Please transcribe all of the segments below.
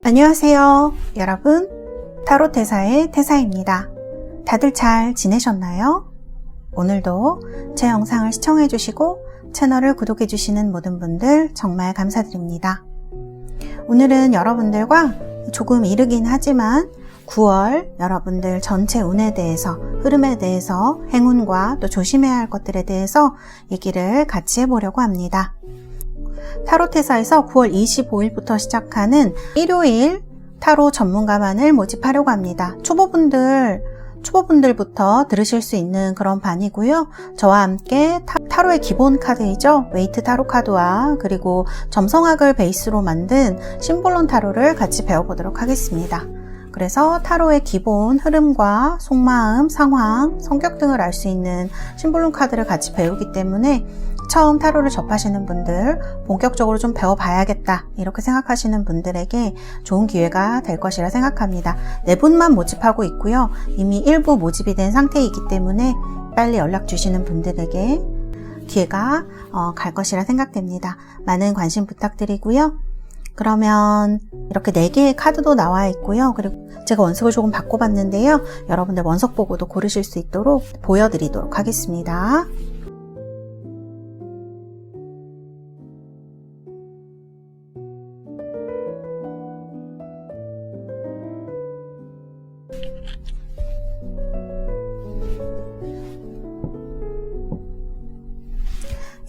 안녕하세요. 여러분, 타로 태사의 태사입니다. 다들 잘 지내셨나요? 오늘도 제 영상을 시청해주시고 채널을 구독해주시는 모든 분들 정말 감사드립니다. 오늘은 여러분들과 조금 이르긴 하지만 9월 여러분들 전체 운에 대해서, 흐름에 대해서, 행운과 또 조심해야 할 것들에 대해서 얘기를 같이 해보려고 합니다. 타로테사에서 9월 25일부터 시작하는 일요일 타로 전문가반을 모집하려고 합니다. 초보분들부터 들으실 수 있는 그런 반이고요. 저와 함께 타로의 기본 카드이죠. 웨이트 타로 카드와 그리고 점성학을 베이스로 만든 심볼론 타로를 같이 배워보도록 하겠습니다. 그래서 타로의 기본 흐름과 속마음, 상황, 성격 등을 알 수 있는 심볼론 카드를 같이 배우기 때문에 처음 타로를 접하시는 분들, 본격적으로 좀 배워봐야겠다 이렇게 생각하시는 분들에게 좋은 기회가 될 것이라 생각합니다. 4분만 모집하고 있고요. 이미 일부 모집이 된 상태이기 때문에 빨리 연락 주시는 분들에게 기회가 갈 것이라 생각됩니다. 많은 관심 부탁드리고요. 그러면 이렇게 4개의 카드도 나와 있고요. 그리고 제가 원석을 조금 바꿔봤는데요. 여러분들 원석 보고도 고르실 수 있도록 보여드리도록 하겠습니다.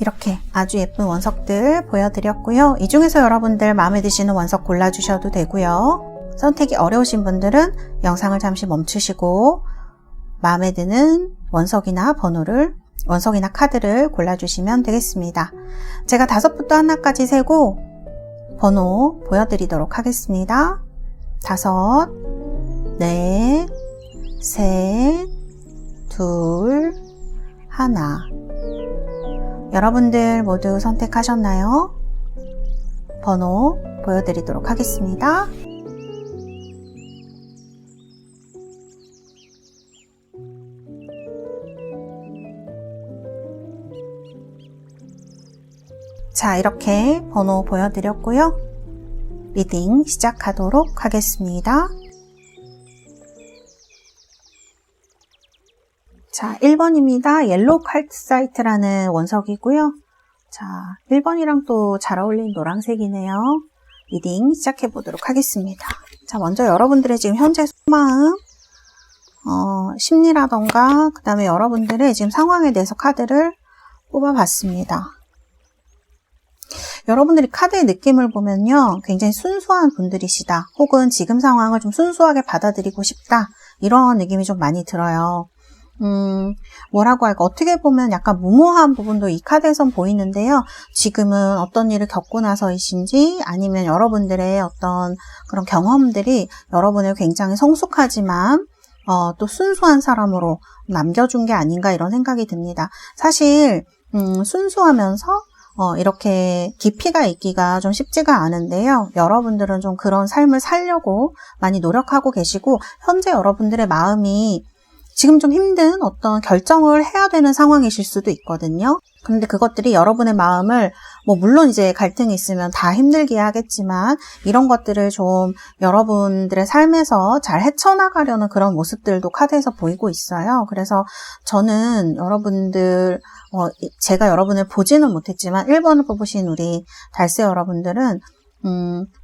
이렇게 아주 예쁜 원석들 보여드렸고요. 이 중에서 여러분들 마음에 드시는 원석 골라주셔도 되고요. 선택이 어려우신 분들은 영상을 잠시 멈추시고 마음에 드는 원석이나 카드를 골라주시면 되겠습니다. 제가 5부터 하나까지 세고 번호 보여드리도록 하겠습니다. 5, 4, 3, 2, 1 여러분들 모두 선택하셨나요? 번호 보여드리도록 하겠습니다. 자, 이렇게 번호 보여드렸고요. 리딩 시작하도록 하겠습니다. 자, 1번입니다. 옐로우 칼트사이트라는 원석이고요. 자, 1번이랑 또 잘 어울리는 노란색이네요. 리딩 시작해 보도록 하겠습니다. 자, 먼저 여러분들의 지금 현재 속마음, 심리라던가, 그 다음에 여러분들의 지금 상황에 대해서 카드를 뽑아봤습니다. 여러분들이 카드의 느낌을 보면요. 굉장히 순수한 분들이시다. 혹은 지금 상황을 좀 순수하게 받아들이고 싶다. 이런 느낌이 좀 많이 들어요. 뭐라고 할까, 어떻게 보면 약간 무모한 부분도 이 카드에선 보이는데요. 지금은 어떤 일을 겪고 나서이신지 아니면 여러분들의 어떤 그런 경험들이 여러분을 굉장히 성숙하지만 또 순수한 사람으로 남겨준 게 아닌가 이런 생각이 듭니다. 사실 순수하면서 이렇게 깊이가 있기가 좀 쉽지가 않은데요. 여러분들은 좀 그런 삶을 살려고 많이 노력하고 계시고 현재 여러분들의 마음이 지금 좀 힘든 어떤 결정을 해야 되는 상황이실 수도 있거든요. 그런데 그것들이 여러분의 마음을 물론 이제 갈등이 있으면 다 힘들게 하겠지만 이런 것들을 좀 여러분들의 삶에서 잘 헤쳐나가려는 그런 모습들도 카드에서 보이고 있어요. 그래서 저는 여러분들 제가 여러분을 보지는 못했지만 1번을 뽑으신 우리 달새 여러분들은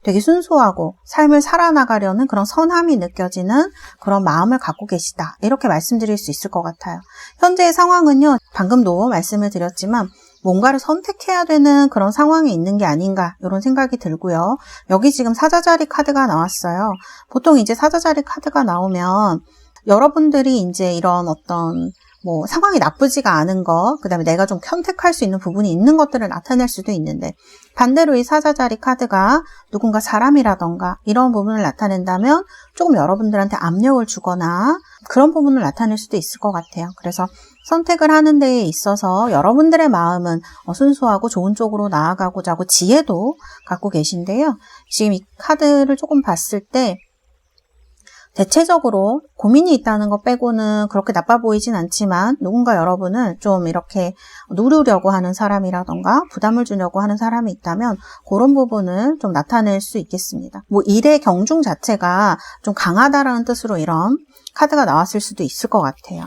되게 순수하고 삶을 살아나가려는 그런 선함이 느껴지는 그런 마음을 갖고 계시다. 이렇게 말씀드릴 수 있을 것 같아요. 현재의 상황은요, 방금도 말씀을 드렸지만 뭔가를 선택해야 되는 그런 상황에 있는 게 아닌가 이런 생각이 들고요. 여기 지금 사자자리 카드가 나왔어요. 보통 이제 사자자리 카드가 나오면 여러분들이 이제 이런 어떤 상황이 나쁘지가 않은 거, 그 다음에 내가 좀 선택할 수 있는 부분이 있는 것들을 나타낼 수도 있는데 반대로 이 사자자리 카드가 누군가 사람이라던가 이런 부분을 나타낸다면 조금 여러분들한테 압력을 주거나 그런 부분을 나타낼 수도 있을 것 같아요. 그래서 선택을 하는 데에 있어서 여러분들의 마음은 순수하고 좋은 쪽으로 나아가고자 하고 지혜도 갖고 계신데요. 지금 이 카드를 조금 봤을 때 대체적으로 고민이 있다는 것 빼고는 그렇게 나빠 보이진 않지만 누군가 여러분을 좀 이렇게 누르려고 하는 사람이라던가 부담을 주려고 하는 사람이 있다면 그런 부분을 좀 나타낼 수 있겠습니다. 뭐 일의 경중 자체가 좀 강하다라는 뜻으로 이런 카드가 나왔을 수도 있을 것 같아요.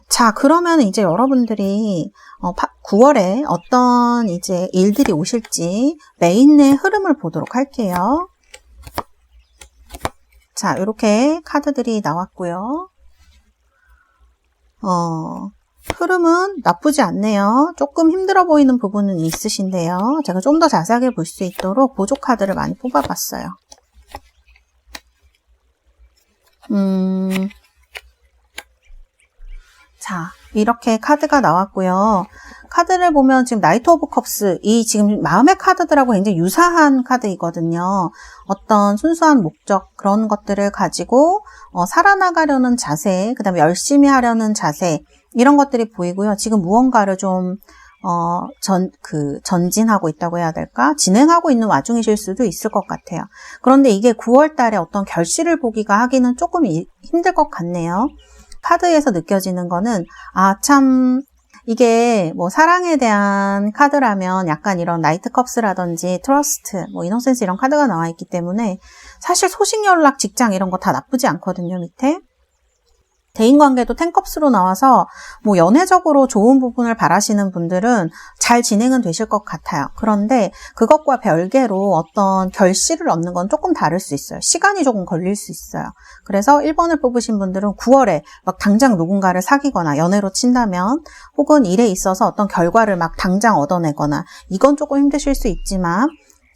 자, 그러면 이제 여러분들이 9월에 어떤 이제 일들이 오실지 메인의 흐름을 보도록 할게요. 자, 이렇게 카드들이 나왔고요. 흐름은 나쁘지 않네요. 조금 힘들어 보이는 부분은 있으신데요. 제가 좀 더 자세하게 볼 수 있도록 보조 카드를 많이 뽑아봤어요. 자, 이렇게 카드가 나왔고요. 카드를 보면 지금 나이트 오브 컵스, 이 지금 마음의 카드들하고 굉장히 유사한 카드이거든요. 어떤 순수한 목적, 그런 것들을 가지고 살아나가려는 자세, 그 다음에 열심히 하려는 자세, 이런 것들이 보이고요. 지금 무언가를 좀 전진하고 있다고 해야 될까? 진행하고 있는 와중이실 수도 있을 것 같아요. 그런데 이게 9월 달에 어떤 결실을 보기가 하기는 조금 힘들 것 같네요. 카드에서 느껴지는 거는 참 이게 뭐 사랑에 대한 카드라면 약간 이런 나이트 컵스라든지 트러스트, 뭐 이노센스 이런 카드가 나와 있기 때문에 사실 소식 연락, 직장 이런 거 다 나쁘지 않거든요, 밑에. 대인관계도 텐컵스로 나와서 뭐 연애적으로 좋은 부분을 바라시는 분들은 잘 진행은 되실 것 같아요. 그런데 그것과 별개로 어떤 결실을 얻는 건 조금 다를 수 있어요. 시간이 조금 걸릴 수 있어요. 그래서 1번을 뽑으신 분들은 9월에 막 당장 누군가를 사귀거나 연애로 친다면 혹은 일에 있어서 어떤 결과를 막 당장 얻어내거나 이건 조금 힘드실 수 있지만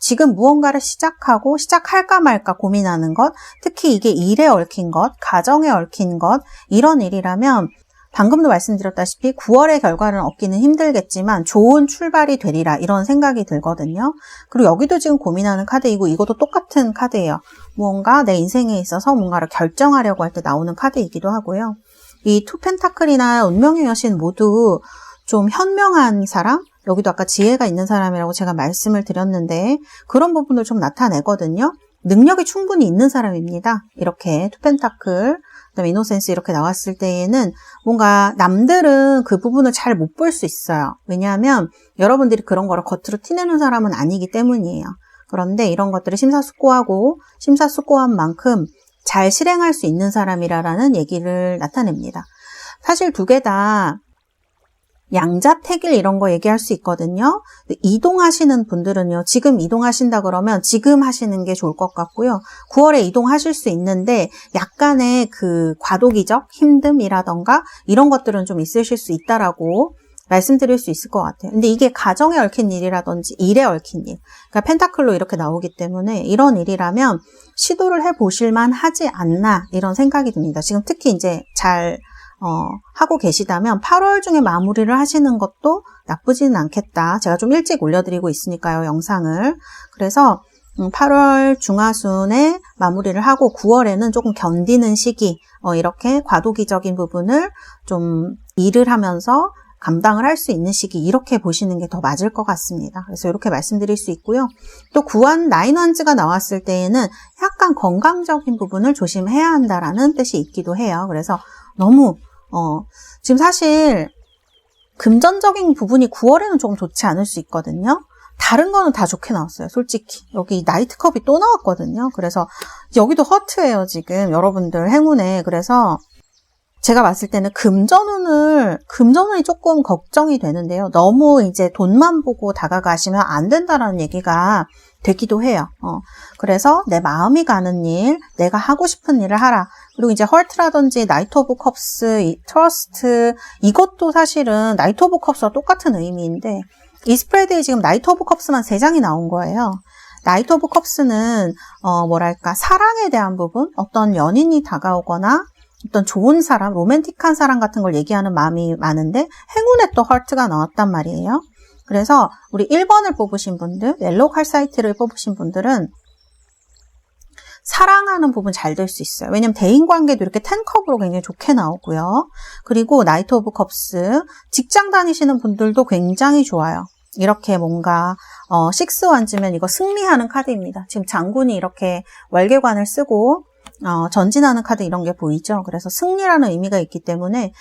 지금 무언가를 시작할까 말까 고민하는 것, 특히 이게 일에 얽힌 것, 가정에 얽힌 것, 이런 일이라면 방금도 말씀드렸다시피 9월의 결과를 얻기는 힘들겠지만 좋은 출발이 되리라 이런 생각이 들거든요. 그리고 여기도 지금 고민하는 카드이고 이것도 똑같은 카드예요. 무언가 내 인생에 있어서 뭔가를 결정하려고 할 때 나오는 카드이기도 하고요. 이 투 펜타클이나 운명의 여신 모두 좀 현명한 사람, 여기도 아까 지혜가 있는 사람이라고 제가 말씀을 드렸는데 그런 부분을 좀 나타내거든요. 능력이 충분히 있는 사람입니다. 이렇게 투 펜타클, 그다음에 이노센스 이렇게 나왔을 때에는 뭔가 남들은 그 부분을 잘 못 볼 수 있어요. 왜냐하면 여러분들이 그런 거를 겉으로 티내는 사람은 아니기 때문이에요. 그런데 이런 것들을 심사숙고하고 심사숙고한 만큼 잘 실행할 수 있는 사람이라는 얘기를 나타냅니다. 사실 두 개 다 양자택일 이런 거 얘기할 수 있거든요. 이동하시는 분들은요. 지금 이동하신다 그러면 지금 하시는 게 좋을 것 같고요. 9월에 이동하실 수 있는데 약간의 그 과도기적 힘듦이라던가 이런 것들은 좀 있으실 수 있다라고 말씀드릴 수 있을 것 같아요. 근데 이게 가정에 얽힌 일이라든지 일에 얽힌 일, 그러니까 펜타클로 이렇게 나오기 때문에 이런 일이라면 시도를 해보실 만하지 않나 이런 생각이 듭니다. 지금 특히 이제 잘 하고 계시다면 8월 중에 마무리를 하시는 것도 나쁘지는 않겠다. 제가 좀 일찍 올려드리고 있으니까요, 영상을. 그래서 8월 중하순에 마무리를 하고 9월에는 조금 견디는 시기, 이렇게 과도기적인 부분을 좀 일을 하면서 감당을 할 수 있는 시기, 이렇게 보시는 게 더 맞을 것 같습니다. 그래서 이렇게 말씀드릴 수 있고요. 또 9원 나인원즈가 나왔을 때에는 약간 건강적인 부분을 조심해야 한다라는 뜻이 있기도 해요. 그래서 너무 지금 사실 금전적인 부분이 9월에는 조금 좋지 않을 수 있거든요. 다른 거는 다 좋게 나왔어요, 솔직히. 여기 나이트컵이 또 나왔거든요. 그래서 여기도 허트예요, 지금 여러분들 행운에. 그래서 제가 봤을 때는 금전운이 조금 걱정이 되는데요. 너무 이제 돈만 보고 다가가시면 안 된다라는 얘기가 되기도 해요. 그래서 내 마음이 가는 일, 내가 하고 싶은 일을 하라. 그리고 이제 헐트라든지 나이트 오브 컵스, 트러스트, 이것도 사실은 나이트 오브 컵스와 똑같은 의미인데 이 스프레드에 지금 나이트 오브 컵스만 3장이 나온 거예요. 나이트 오브 컵스는 사랑에 대한 부분, 어떤 연인이 다가오거나 어떤 좋은 사람, 로맨틱한 사람 같은 걸 얘기하는 마음이 많은데 행운에 또 헐트가 나왔단 말이에요. 그래서 우리 1번을 뽑으신 분들, 옐로우 칼사이트를 뽑으신 분들은 사랑하는 부분 잘 될 수 있어요. 왜냐면 대인관계도 이렇게 10컵으로 굉장히 좋게 나오고요. 그리고 나이트 오브 컵스, 직장 다니시는 분들도 굉장히 좋아요. 이렇게 뭔가 6원즈면 이거 승리하는 카드입니다. 지금 장군이 이렇게 월계관을 쓰고 전진하는 카드 이런 게 보이죠. 그래서 승리라는 의미가 있기 때문에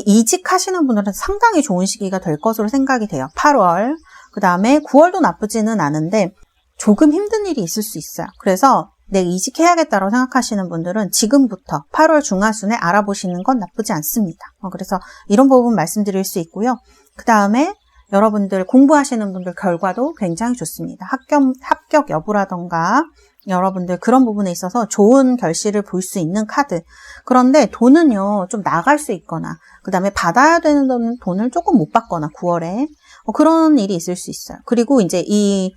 이직하시는 분들은 상당히 좋은 시기가 될 것으로 생각이 돼요. 8월, 그 다음에 9월도 나쁘지는 않은데 조금 힘든 일이 있을 수 있어요. 그래서 내가 이직해야겠다고 생각하시는 분들은 지금부터 8월 중하순에 알아보시는 건 나쁘지 않습니다. 그래서 이런 부분 말씀드릴 수 있고요. 그 다음에 여러분들 공부하시는 분들 결과도 굉장히 좋습니다. 합격 여부라던가 여러분들 그런 부분에 있어서 좋은 결실을 볼 수 있는 카드. 그런데 돈은요, 좀 나갈 수 있거나, 그 다음에 받아야 되는 돈을 조금 못 받거나, 9월에. 그런 일이 있을 수 있어요. 그리고 이제 이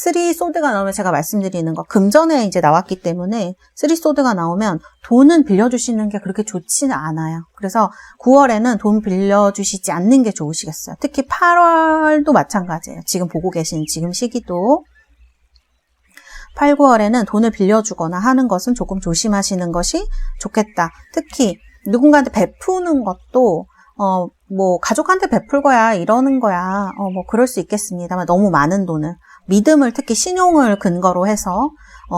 3소드가 나오면 제가 말씀드리는 거, 금전에 이제 나왔기 때문에 3소드가 나오면 돈은 빌려주시는 게 그렇게 좋지는 않아요. 그래서 9월에는 돈 빌려주시지 않는 게 좋으시겠어요. 특히 8월도 마찬가지예요. 지금 보고 계신 지금 시기도. 8, 9월에는 돈을 빌려주거나 하는 것은 조금 조심하시는 것이 좋겠다. 특히 누군가한테 베푸는 것도 가족한테 베풀 거야, 이러는 거야. 그럴 수 있겠습니다만 너무 많은 돈을. 믿음을, 특히 신용을 근거로 해서,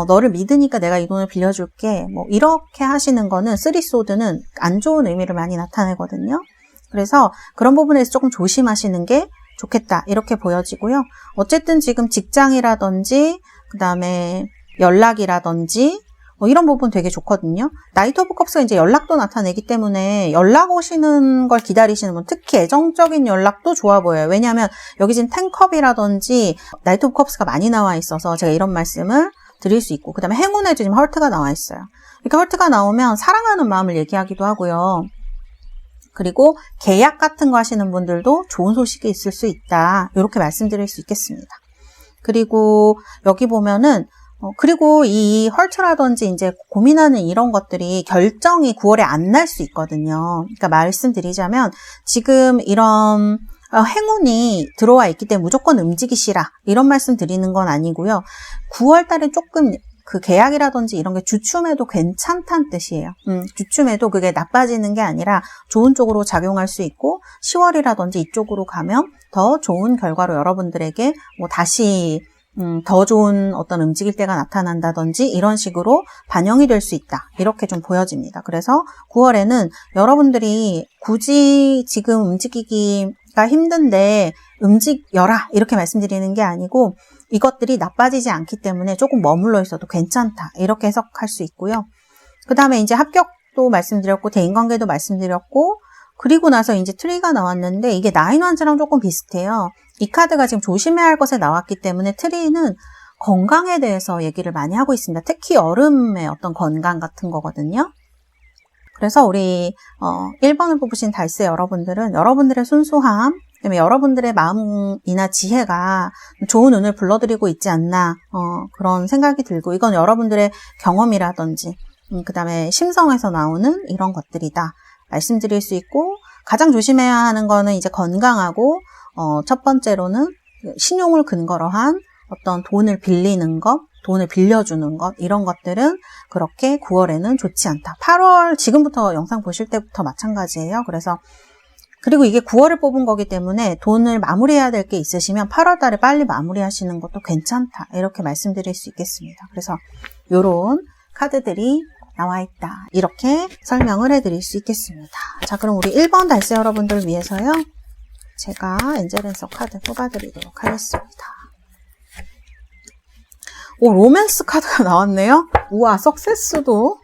너를 믿으니까 내가 이 돈을 빌려줄게. 이렇게 하시는 거는 3소드는 안 좋은 의미를 많이 나타내거든요. 그래서 그런 부분에서 조금 조심하시는 게 좋겠다. 이렇게 보여지고요. 어쨌든 지금 직장이라든지, 그 다음에 연락이라든지, 이런 부분 되게 좋거든요. 나이트 오브 컵스가 이제 연락도 나타내기 때문에 연락 오시는 걸 기다리시는 분, 특히 애정적인 연락도 좋아 보여요. 왜냐하면 여기 지금 10컵이라든지 나이트 오브 컵스가 많이 나와 있어서 제가 이런 말씀을 드릴 수 있고, 그 다음에 행운에도 지금 헐트가 나와 있어요. 이렇게 헐트가 나오면 사랑하는 마음을 얘기하기도 하고요. 그리고 계약 같은 거 하시는 분들도 좋은 소식이 있을 수 있다. 이렇게 말씀드릴 수 있겠습니다. 그리고 여기 보면은 그리고 이 헐트라든지 이제 고민하는 이런 것들이 결정이 9월에 안 날 수 있거든요. 그러니까 말씀드리자면 지금 이런 행운이 들어와 있기 때문에 무조건 움직이시라 이런 말씀 드리는 건 아니고요. 9월 달에 조금 그 계약이라든지 이런 게 주춤해도 괜찮다는 뜻이에요. 주춤해도 그게 나빠지는 게 아니라 좋은 쪽으로 작용할 수 있고 10월이라든지 이쪽으로 가면 더 좋은 결과로 여러분들에게 다시 더 좋은 어떤 움직일 때가 나타난다든지 이런 식으로 반영이 될 수 있다. 이렇게 좀 보여집니다. 그래서 9월에는 여러분들이 굳이 지금 움직이기가 힘든데 움직여라 이렇게 말씀드리는 게 아니고 이것들이 나빠지지 않기 때문에 조금 머물러 있어도 괜찮다. 이렇게 해석할 수 있고요. 그 다음에 이제 합격도 말씀드렸고 대인관계도 말씀드렸고 그리고 나서 이제 트리가 나왔는데 이게 나인 완즈랑 조금 비슷해요. 이 카드가 지금 조심해야 할 것에 나왔기 때문에 트리는 건강에 대해서 얘기를 많이 하고 있습니다. 특히 여름의 어떤 건강 같은 거거든요. 그래서 우리 1번을 뽑으신 달스 여러분들은 여러분들의 순수함, 그다음에 여러분들의 마음이나 지혜가 좋은 운을 불러들이고 있지 않나 그런 생각이 들고 이건 여러분들의 경험이라든지 그 다음에 심성에서 나오는 이런 것들이다 말씀드릴 수 있고 가장 조심해야 하는 거는 이제 건강하고 첫 번째로는 신용을 근거로 한 어떤 돈을 빌리는 것, 돈을 빌려주는 것 이런 것들은 그렇게 9월에는 좋지 않다. 8월 지금부터 영상 보실 때부터 마찬가지예요. 그래서 그리고 이게 9월을 뽑은 거기 때문에 돈을 마무리해야 될 게 있으시면 8월 달에 빨리 마무리하시는 것도 괜찮다. 이렇게 말씀드릴 수 있겠습니다. 그래서 이런 카드들이 나와 있다. 이렇게 설명을 해드릴 수 있겠습니다. 자, 그럼 우리 1번 달스 여러분들 위해서요. 제가 엔젤앤서 카드 뽑아드리도록 하겠습니다. 오, 로맨스 카드가 나왔네요. 우와, 석세스도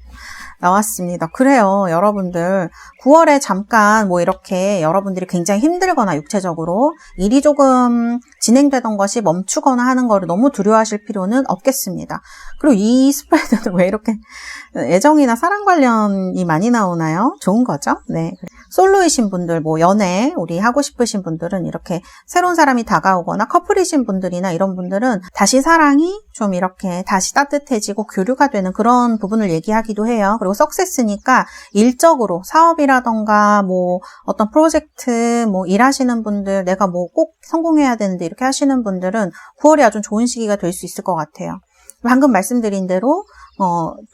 나왔습니다. 그래요, 여러분들. 9월에 잠깐 이렇게 여러분들이 굉장히 힘들거나 육체적으로 일이 조금 진행되던 것이 멈추거나 하는 거를 너무 두려워하실 필요는 없겠습니다. 그리고 이 스프레드는 왜 이렇게 애정이나 사랑 관련이 많이 나오나요? 좋은 거죠? 네. 솔로이신 분들, 연애, 우리 하고 싶으신 분들은 이렇게 새로운 사람이 다가오거나 커플이신 분들이나 이런 분들은 다시 사랑이 좀 이렇게 다시 따뜻해지고 교류가 되는 그런 부분을 얘기하기도 해요. 그리고 석세스니까 일적으로 사업이라던가 어떤 프로젝트 일하시는 분들 내가 꼭 성공해야 되는데 이렇게 하시는 분들은 9월이 아주 좋은 시기가 될 수 있을 것 같아요. 방금 말씀드린 대로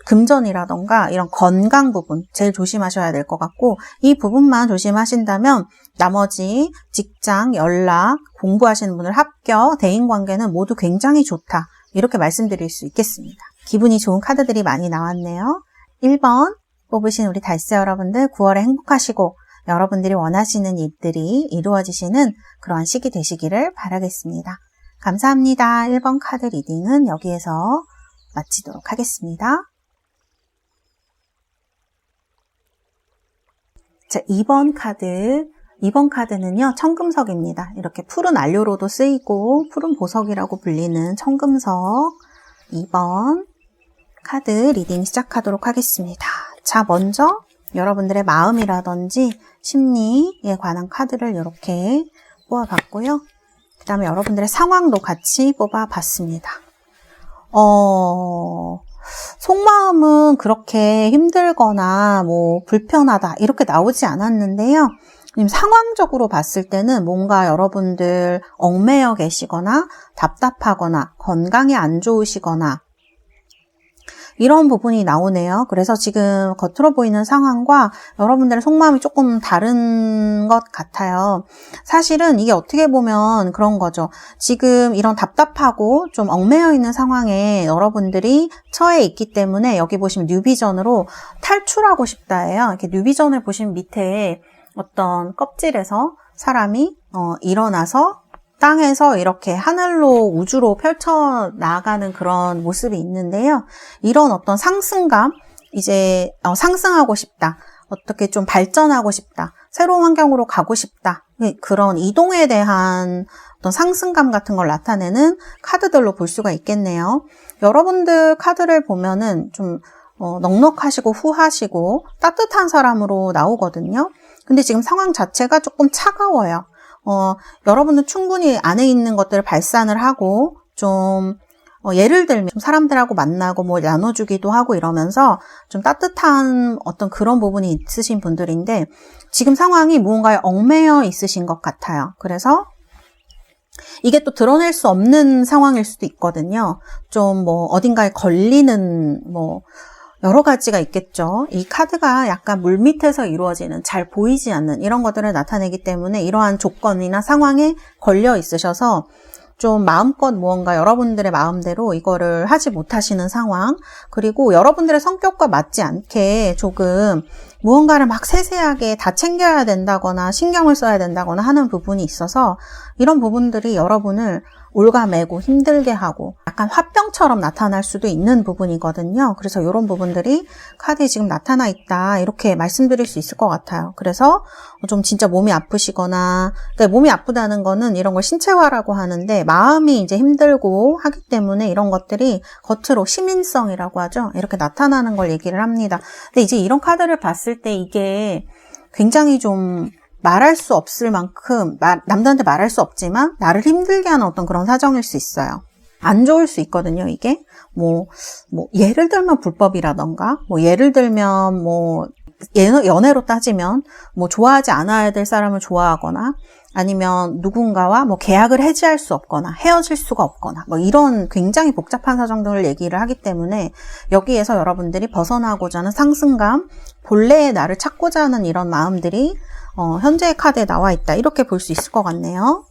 금전이라던가 이런 건강 부분 제일 조심하셔야 될 것 같고 이 부분만 조심하신다면 나머지 직장, 연락, 공부하시는 분들 합격, 대인관계는 모두 굉장히 좋다. 이렇게 말씀드릴 수 있겠습니다. 기분이 좋은 카드들이 많이 나왔네요. 1번 뽑으신 우리 달스 여러분들 9월에 행복하시고 여러분들이 원하시는 일들이 이루어지시는 그러한 시기 되시기를 바라겠습니다. 감사합니다. 1번 카드 리딩은 여기에서 마치도록 하겠습니다. 자, 2번 카드는요, 청금석입니다. 이렇게 푸른 안료로도 쓰이고 푸른 보석이라고 불리는 청금석 2번 카드 리딩 시작하도록 하겠습니다. 자, 먼저 여러분들의 마음이라든지 심리에 관한 카드를 이렇게 뽑아봤고요. 그 다음에 여러분들의 상황도 같이 뽑아봤습니다. 속마음은 그렇게 힘들거나 불편하다 이렇게 나오지 않았는데요. 상황적으로 봤을 때는 뭔가 여러분들 얽매여 계시거나 답답하거나 건강이 안 좋으시거나 이런 부분이 나오네요. 그래서 지금 겉으로 보이는 상황과 여러분들의 속마음이 조금 다른 것 같아요. 사실은 이게 어떻게 보면 그런 거죠. 지금 이런 답답하고 좀 얽매여 있는 상황에 여러분들이 처해 있기 때문에 여기 보시면 뉴비전으로 탈출하고 싶다예요. 이렇게 뉴비전을 보시면 밑에 어떤 껍질에서 사람이 일어나서 땅에서 이렇게 하늘로 우주로 펼쳐 나가는 그런 모습이 있는데요. 이런 어떤 상승감, 이제 상승하고 싶다. 어떻게 좀 발전하고 싶다. 새로운 환경으로 가고 싶다. 그런 이동에 대한 어떤 상승감 같은 걸 나타내는 카드들로 볼 수가 있겠네요. 여러분들 카드를 보면은 좀 넉넉하시고 후하시고 따뜻한 사람으로 나오거든요. 근데 지금 상황 자체가 조금 차가워요. 여러분은 충분히 안에 있는 것들을 발산을 하고 좀 예를 들면 좀 사람들하고 만나고 나눠주기도 하고 이러면서 좀 따뜻한 어떤 그런 부분이 있으신 분들인데 지금 상황이 무언가에 얽매여 있으신 것 같아요. 그래서 이게 또 드러낼 수 없는 상황일 수도 있거든요. 좀 어딘가에 걸리는 여러 가지가 있겠죠. 이 카드가 약간 물밑에서 이루어지는 잘 보이지 않는 이런 것들을 나타내기 때문에 이러한 조건이나 상황에 걸려 있으셔서 좀 마음껏 무언가 여러분들의 마음대로 이거를 하지 못하시는 상황, 그리고 여러분들의 성격과 맞지 않게 조금 무언가를 막 세세하게 다 챙겨야 된다거나 신경을 써야 된다거나 하는 부분이 있어서 이런 부분들이 여러분을 올가매고 힘들게 하고 약간 화병처럼 나타날 수도 있는 부분이거든요. 그래서 이런 부분들이 카드에 지금 나타나 있다 이렇게 말씀드릴 수 있을 것 같아요. 그래서 좀 진짜 몸이 아프시거나, 그러니까 몸이 아프다는 거는 이런 걸 신체화라고 하는데 마음이 이제 힘들고 하기 때문에 이런 것들이 겉으로 시민성이라고 하죠. 이렇게 나타나는 걸 얘기를 합니다. 근데 이제 이런 카드를 봤을 때 이게 굉장히 좀 말할 수 없을 만큼, 남들한테 말할 수 없지만 나를 힘들게 하는 어떤 그런 사정일 수 있어요. 안 좋을 수 있거든요, 이게. 예를 들면 불법이라던가, 예를 들면 연애로 따지면 좋아하지 않아야 될 사람을 좋아하거나, 아니면 누군가와 계약을 해지할 수 없거나 헤어질 수가 없거나 이런 굉장히 복잡한 사정들을 얘기를 하기 때문에 여기에서 여러분들이 벗어나고자 하는 상승감, 본래의 나를 찾고자 하는 이런 마음들이 현재의 카드에 나와 있다 이렇게 볼 수 있을 것 같네요.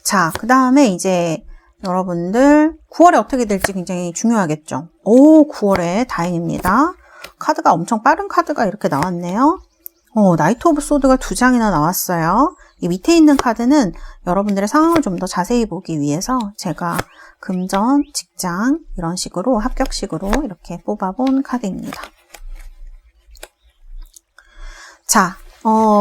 자, 그 다음에 이제 여러분들 9월에 어떻게 될지 굉장히 중요하겠죠. 9월에 다행입니다. 카드가 엄청 빠른 카드가 이렇게 나왔네요. 나이트 오브 소드가 2장이나 나왔어요. 이 밑에 있는 카드는 여러분들의 상황을 좀 더 자세히 보기 위해서 제가 금전, 직장 이런 식으로 합격식으로 이렇게 뽑아본 카드입니다. 자,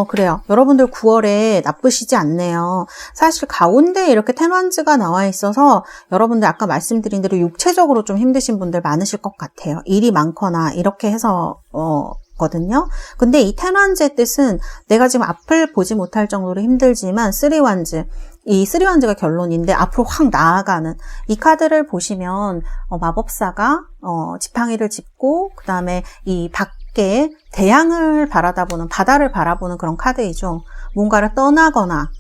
그래요. 여러분들 9월에 나쁘시지 않네요. 사실 가운데 이렇게 텐완즈가 나와 있어서 여러분들 아까 말씀드린 대로 육체적으로 좀 힘드신 분들 많으실 것 같아요. 일이 많거나 이렇게 해서 거든요. 근데 이 텐완즈의 뜻은 내가 지금 앞을 보지 못할 정도로 힘들지만 쓰리완즈, 이 쓰리완즈가 결론인데 앞으로 확 나아가는 이 카드를 보시면 마법사가 지팡이를 짚고 그 다음에 이 밖에 대양을 바라다보는, 바다를 바라보는 그런 카드이죠. 뭔가를 떠나거나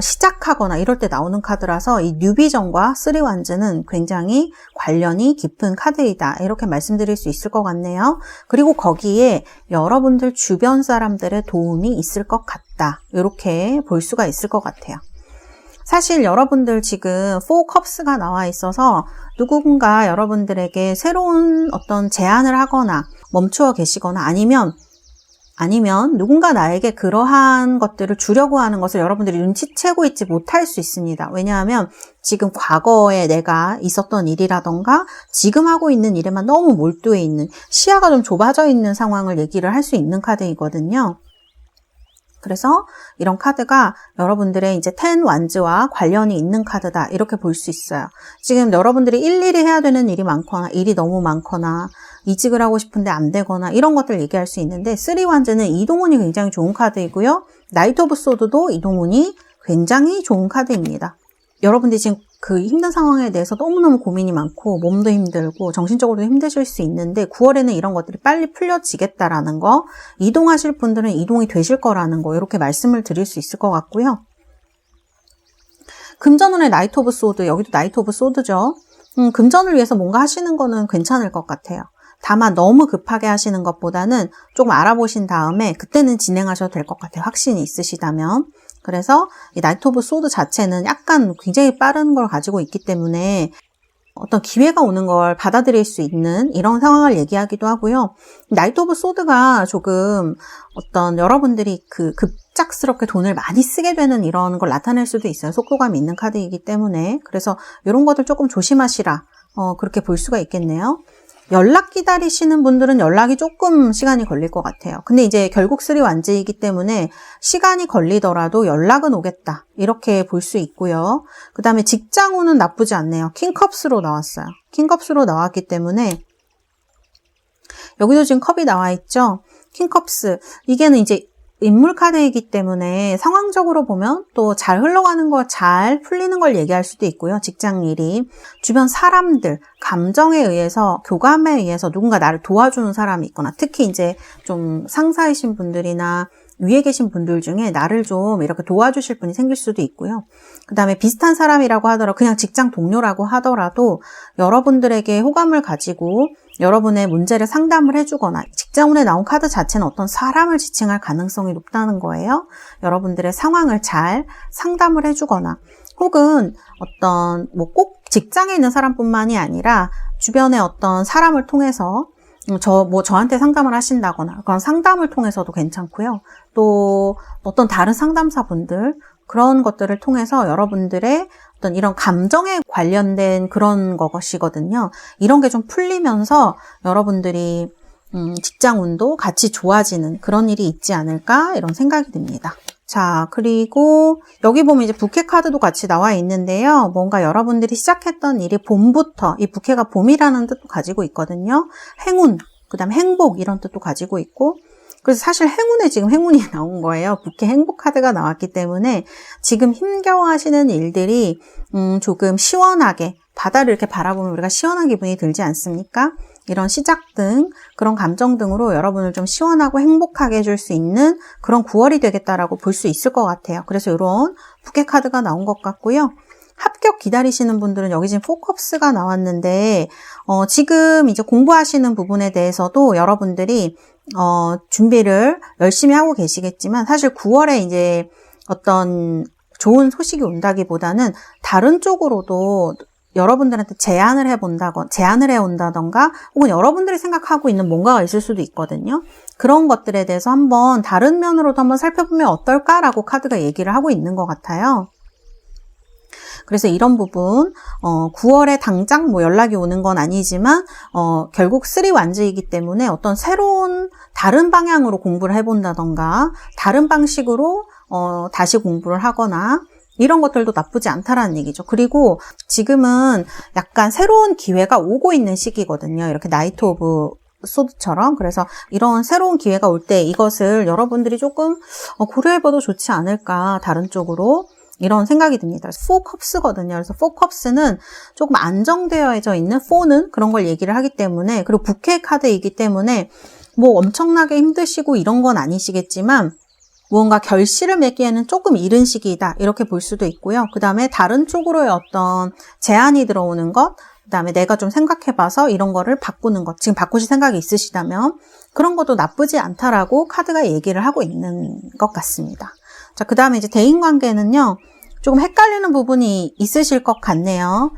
시작하거나 이럴 때 나오는 카드라서 이 뉴비전과 쓰리완즈는 굉장히 관련이 깊은 카드이다 이렇게 말씀드릴 수 있을 것 같네요. 그리고 거기에 여러분들 주변 사람들의 도움이 있을 것 같다 이렇게 볼 수가 있을 것 같아요. 사실 여러분들 지금 4컵스가 나와 있어서 누군가 여러분들에게 새로운 어떤 제안을 하거나 멈추어 계시거나 아니면 누군가 나에게 그러한 것들을 주려고 하는 것을 여러분들이 눈치채고 있지 못할 수 있습니다. 왜냐하면 지금 과거에 내가 있었던 일이라던가 지금 하고 있는 일에만 너무 몰두해 있는, 시야가 좀 좁아져 있는 상황을 얘기를 할 수 있는 카드이거든요. 그래서 이런 카드가 여러분들의 이제 10 완즈와 관련이 있는 카드다, 이렇게 볼 수 있어요. 지금 여러분들이 일일이 해야 되는 일이 많거나 일이 너무 많거나 이직을 하고 싶은데 안 되거나 이런 것들 얘기할 수 있는데, 3 완즈는 이동운이 굉장히 좋은 카드이고요. 나이트 오브 소드도 이동운이 굉장히 좋은 카드입니다. 여러분들이 지금 그 힘든 상황에 대해서 너무너무 고민이 많고 몸도 힘들고 정신적으로도 힘드실 수 있는데 9월에는 이런 것들이 빨리 풀려지겠다라는 거, 이동하실 분들은 이동이 되실 거라는 거, 이렇게 말씀을 드릴 수 있을 것 같고요. 금전운의 나이트 오브 소드, 여기도 나이트 오브 소드죠. 금전을 위해서 뭔가 하시는 거는 괜찮을 것 같아요. 다만 너무 급하게 하시는 것보다는 조금 알아보신 다음에 그때는 진행하셔도 될 것 같아요. 확신이 있으시다면. 그래서 이 나이트 오브 소드 자체는 약간 굉장히 빠른 걸 가지고 있기 때문에 어떤 기회가 오는 걸 받아들일 수 있는 이런 상황을 얘기하기도 하고요. 나이트 오브 소드가 조금 어떤 여러분들이 그 급작스럽게 돈을 많이 쓰게 되는 이런 걸 나타낼 수도 있어요. 속도감이 있는 카드이기 때문에. 그래서 이런 것들 조금 조심하시라, 그렇게 볼 수가 있겠네요. 연락 기다리시는 분들은 연락이 조금 시간이 걸릴 것 같아요. 근데 이제 결국 3 완즈이기 때문에 시간이 걸리더라도 연락은 오겠다, 이렇게 볼 수 있고요. 그 다음에 직장운은 나쁘지 않네요. 킹컵스로 나왔어요. 킹컵스로 나왔기 때문에 여기도 지금 컵이 나와 있죠. 킹컵스, 이게는 이제 인물 카드이기 때문에 상황적으로 보면 또 잘 흘러가는 거, 잘 풀리는 걸 얘기할 수도 있고요. 직장 일이, 주변 사람들, 감정에 의해서, 교감에 의해서 누군가 나를 도와주는 사람이 있거나, 특히 이제 좀 상사이신 분들이나 위에 계신 분들 중에 나를 좀 이렇게 도와주실 분이 생길 수도 있고요. 그 다음에 비슷한 사람이라고 하더라도, 그냥 직장 동료라고 하더라도 여러분들에게 호감을 가지고 여러분의 문제를 상담을 해주거나, 직장운에 나온 카드 자체는 어떤 사람을 지칭할 가능성이 높다는 거예요. 여러분들의 상황을 잘 상담을 해주거나, 혹은 어떤 꼭 직장에 있는 사람뿐만이 아니라 주변의 어떤 사람을 통해서 저한테 상담을 하신다거나, 그런 상담을 통해서도 괜찮고요. 또 어떤 다른 상담사분들, 그런 것들을 통해서 여러분들의 어떤 이런 감정에 관련된 그런 것이거든요. 이런 게 좀 풀리면서 여러분들이 직장운도 같이 좋아지는 그런 일이 있지 않을까, 이런 생각이 듭니다. 자, 그리고 여기 보면 이제 부캐 카드도 같이 나와 있는데요. 뭔가 여러분들이 시작했던 일이 봄부터, 이 부캐가 봄이라는 뜻도 가지고 있거든요. 행운, 그 다음에 행복, 이런 뜻도 가지고 있고, 그래서 사실 행운에 지금 행운이 나온 거예요. 부캐 행복 카드가 나왔기 때문에 지금 힘겨워하시는 일들이 조금 시원하게, 바다를 이렇게 바라보면 우리가 시원한 기분이 들지 않습니까? 이런 시작 등, 그런 감정 등으로 여러분을 좀 시원하고 행복하게 해줄 수 있는 그런 9월이 되겠다라고 볼 수 있을 것 같아요. 그래서 이런 부캐 카드가 나온 것 같고요. 합격 기다리시는 분들은 여기 지금 4컵스가 나왔는데, 지금 이제 공부하시는 부분에 대해서도 여러분들이 준비를 열심히 하고 계시겠지만, 사실 9월에 이제 어떤 좋은 소식이 온다기보다는 다른 쪽으로도 여러분들한테 제안을 해온다던가, 혹은 여러분들이 생각하고 있는 뭔가가 있을 수도 있거든요. 그런 것들에 대해서 한번 다른 면으로도 한번 살펴보면 어떨까라고 카드가 얘기를 하고 있는 것 같아요. 그래서 이런 부분, 9월에 당장 연락이 오는 건 아니지만, 결국 3 완즈이기 때문에 어떤 새로운 다른 방향으로 공부를 해본다던가, 다른 방식으로, 다시 공부를 하거나, 이런 것들도 나쁘지 않다라는 얘기죠. 그리고 지금은 약간 새로운 기회가 오고 있는 시기거든요. 이렇게 나이트 오브 소드처럼. 그래서 이런 새로운 기회가 올 때 이것을 여러분들이 조금 고려해봐도 좋지 않을까, 다른 쪽으로. 이런 생각이 듭니다. 4컵스거든요. 그래서 4컵스는 조금 안정되어져 있는, 4는 그런 걸 얘기를 하기 때문에, 그리고 부캐 카드이기 때문에 뭐 엄청나게 힘드시고 이런 건 아니시겠지만 무언가 결실을 맺기에는 조금 이른 시기이다, 이렇게 볼 수도 있고요. 그 다음에 다른 쪽으로의 어떤 제안이 들어오는 것, 그 다음에 내가 좀 생각해봐서 이런 거를 바꾸는 것, 지금 바꾸실 생각이 있으시다면 그런 것도 나쁘지 않다라고 카드가 얘기를 하고 있는 것 같습니다. 자, 그 다음에 이제 대인관계는요, 조금 헷갈리는 부분이 있으실 것 같네요.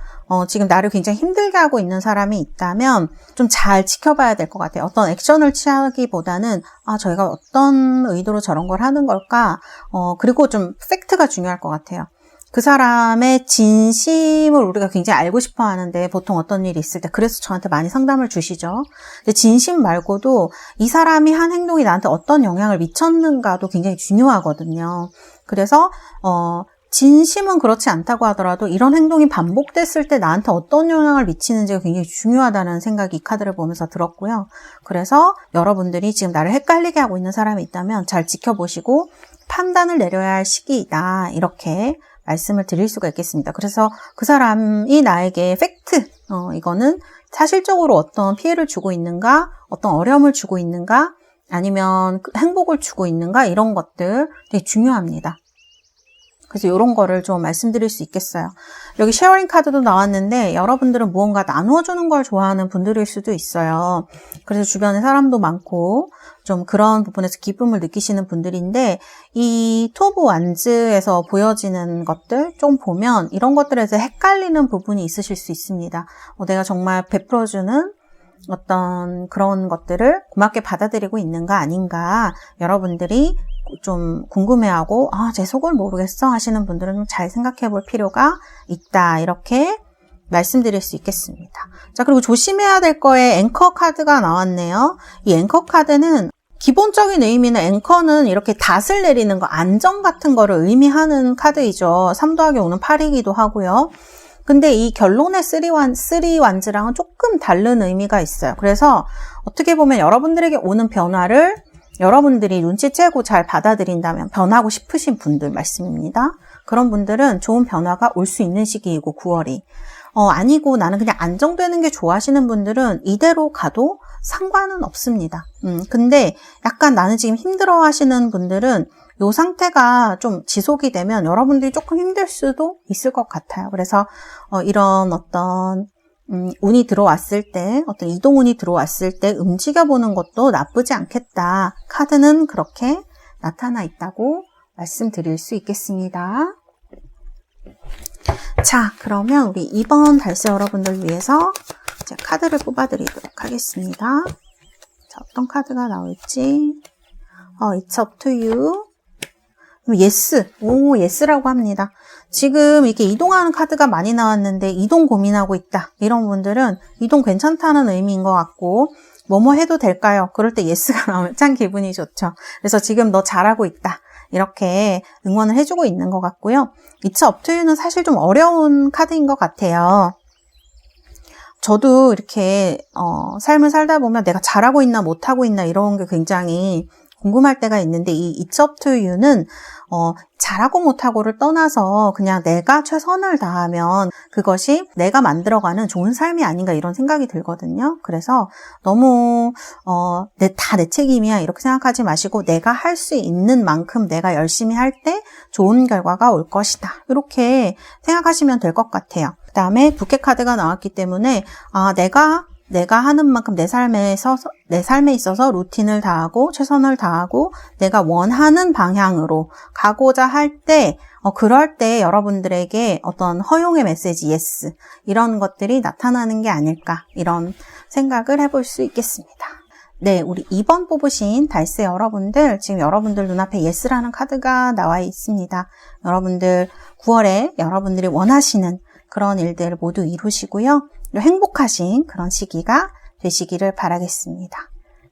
지금 나를 굉장히 힘들게 하고 있는 사람이 있다면 좀 잘 지켜봐야 될 것 같아요. 어떤 액션을 취하기보다는 저희가 어떤 의도로 저런 걸 하는 걸까? 그리고 좀 팩트가 중요할 것 같아요. 그 사람의 진심을 우리가 굉장히 알고 싶어 하는데 보통 어떤 일이 있을 때 그래서 저한테 많이 상담을 주시죠. 근데 진심 말고도 이 사람이 한 행동이 나한테 어떤 영향을 미쳤는가도 굉장히 중요하거든요. 그래서 진심은 그렇지 않다고 하더라도 이런 행동이 반복됐을 때 나한테 어떤 영향을 미치는지가 굉장히 중요하다는 생각이 이 카드를 보면서 들었고요. 그래서 여러분들이 지금 나를 헷갈리게 하고 있는 사람이 있다면 잘 지켜보시고 판단을 내려야 할 시기이다. 이렇게 말씀을 드릴 수가 있겠습니다. 그래서 그 사람이 나에게 팩트, 이거는 사실적으로 어떤 피해를 주고 있는가, 어떤 어려움을 주고 있는가, 아니면 행복을 주고 있는가, 이런 것들 되게 중요합니다. 그래서 이런 거를 좀 말씀드릴 수 있겠어요. 여기 쉐어링 카드도 나왔는데 여러분들은 무언가 나누어주는 걸 좋아하는 분들일 수도 있어요. 그래서 주변에 사람도 많고 좀 그런 부분에서 기쁨을 느끼시는 분들인데 이 투 오브 완즈에서 보여지는 것들 좀 보면 이런 것들에서 헷갈리는 부분이 있으실 수 있습니다. 내가 정말 베풀어주는 어떤 그런 것들을 고맙게 받아들이고 있는가 아닌가 여러분들이 좀 궁금해하고 제 속을 모르겠어 하시는 분들은 좀 잘 생각해 볼 필요가 있다. 이렇게 말씀드릴 수 있겠습니다. 자, 그리고 조심해야 될 거에 앵커 카드가 나왔네요. 이 앵커 카드는 기본적인 의미는 앵커는 이렇게 닷을 내리는 거, 안정 같은 거를 의미하는 카드이죠. 3 더하기 5는 8이기도 하고요. 근데 이 결론의 3완즈랑은 조금 다른 의미가 있어요. 그래서 어떻게 보면 여러분들에게 오는 변화를 여러분들이 눈치채고 잘 받아들인다면 변하고 싶으신 분들 말씀입니다. 그런 분들은 좋은 변화가 올 수 있는 시기이고 9월이. 아니고 나는 그냥 안정되는 게 좋아하시는 분들은 이대로 가도 상관은 없습니다. 근데 약간 나는 지금 힘들어 하시는 분들은 이 상태가 좀 지속이 되면 여러분들이 조금 힘들 수도 있을 것 같아요. 그래서 이런 어떤 운이 들어왔을 때, 어떤 이동운이 들어왔을 때 움직여보는 것도 나쁘지 않겠다. 카드는 그렇게 나타나 있다고 말씀드릴 수 있겠습니다. 자, 그러면 우리 2번 달세 여러분들 위해서 이제 카드를 뽑아드리도록 하겠습니다. 자, 어떤 카드가 나올지. It's up to you. yes. yes라고 합니다. 지금 이렇게 이동하는 카드가 많이 나왔는데 이동 고민하고 있다. 이런 분들은 이동 괜찮다는 의미인 것 같고 뭐뭐 해도 될까요? 그럴 때 yes가 나오면 참 기분이 좋죠. 그래서 지금 너 잘하고 있다. 이렇게 응원을 해주고 있는 것 같고요. It's up to you는 사실 좀 어려운 카드인 것 같아요. 저도 이렇게 삶을 살다 보면 내가 잘하고 있나 못하고 있나 이런 게 굉장히 궁금할 때가 있는데 이 It's up to you는 잘하고 못하고를 떠나서 그냥 내가 최선을 다하면 그것이 내가 만들어가는 좋은 삶이 아닌가 이런 생각이 들거든요. 그래서 너무 다 내 책임이야 이렇게 생각하지 마시고 내가 할 수 있는 만큼 내가 열심히 할 때 좋은 결과가 올 것이다. 이렇게 생각하시면 될 것 같아요. 그 다음에 부캐 카드가 나왔기 때문에 내가 하는 만큼 내 삶에 있어서 루틴을 다하고 최선을 다하고 내가 원하는 방향으로 가고자 할 때 그럴 때 여러분들에게 어떤 허용의 메시지 yes 이런 것들이 나타나는 게 아닐까 이런 생각을 해볼 수 있겠습니다. 네, 우리 2번 뽑으신 달세 여러분들 지금 여러분들 눈앞에 yes라는 카드가 나와 있습니다. 여러분들 9월에 여러분들이 원하시는 그런 일들을 모두 이루시고요. 행복하신 그런 시기가 되시기를 바라겠습니다.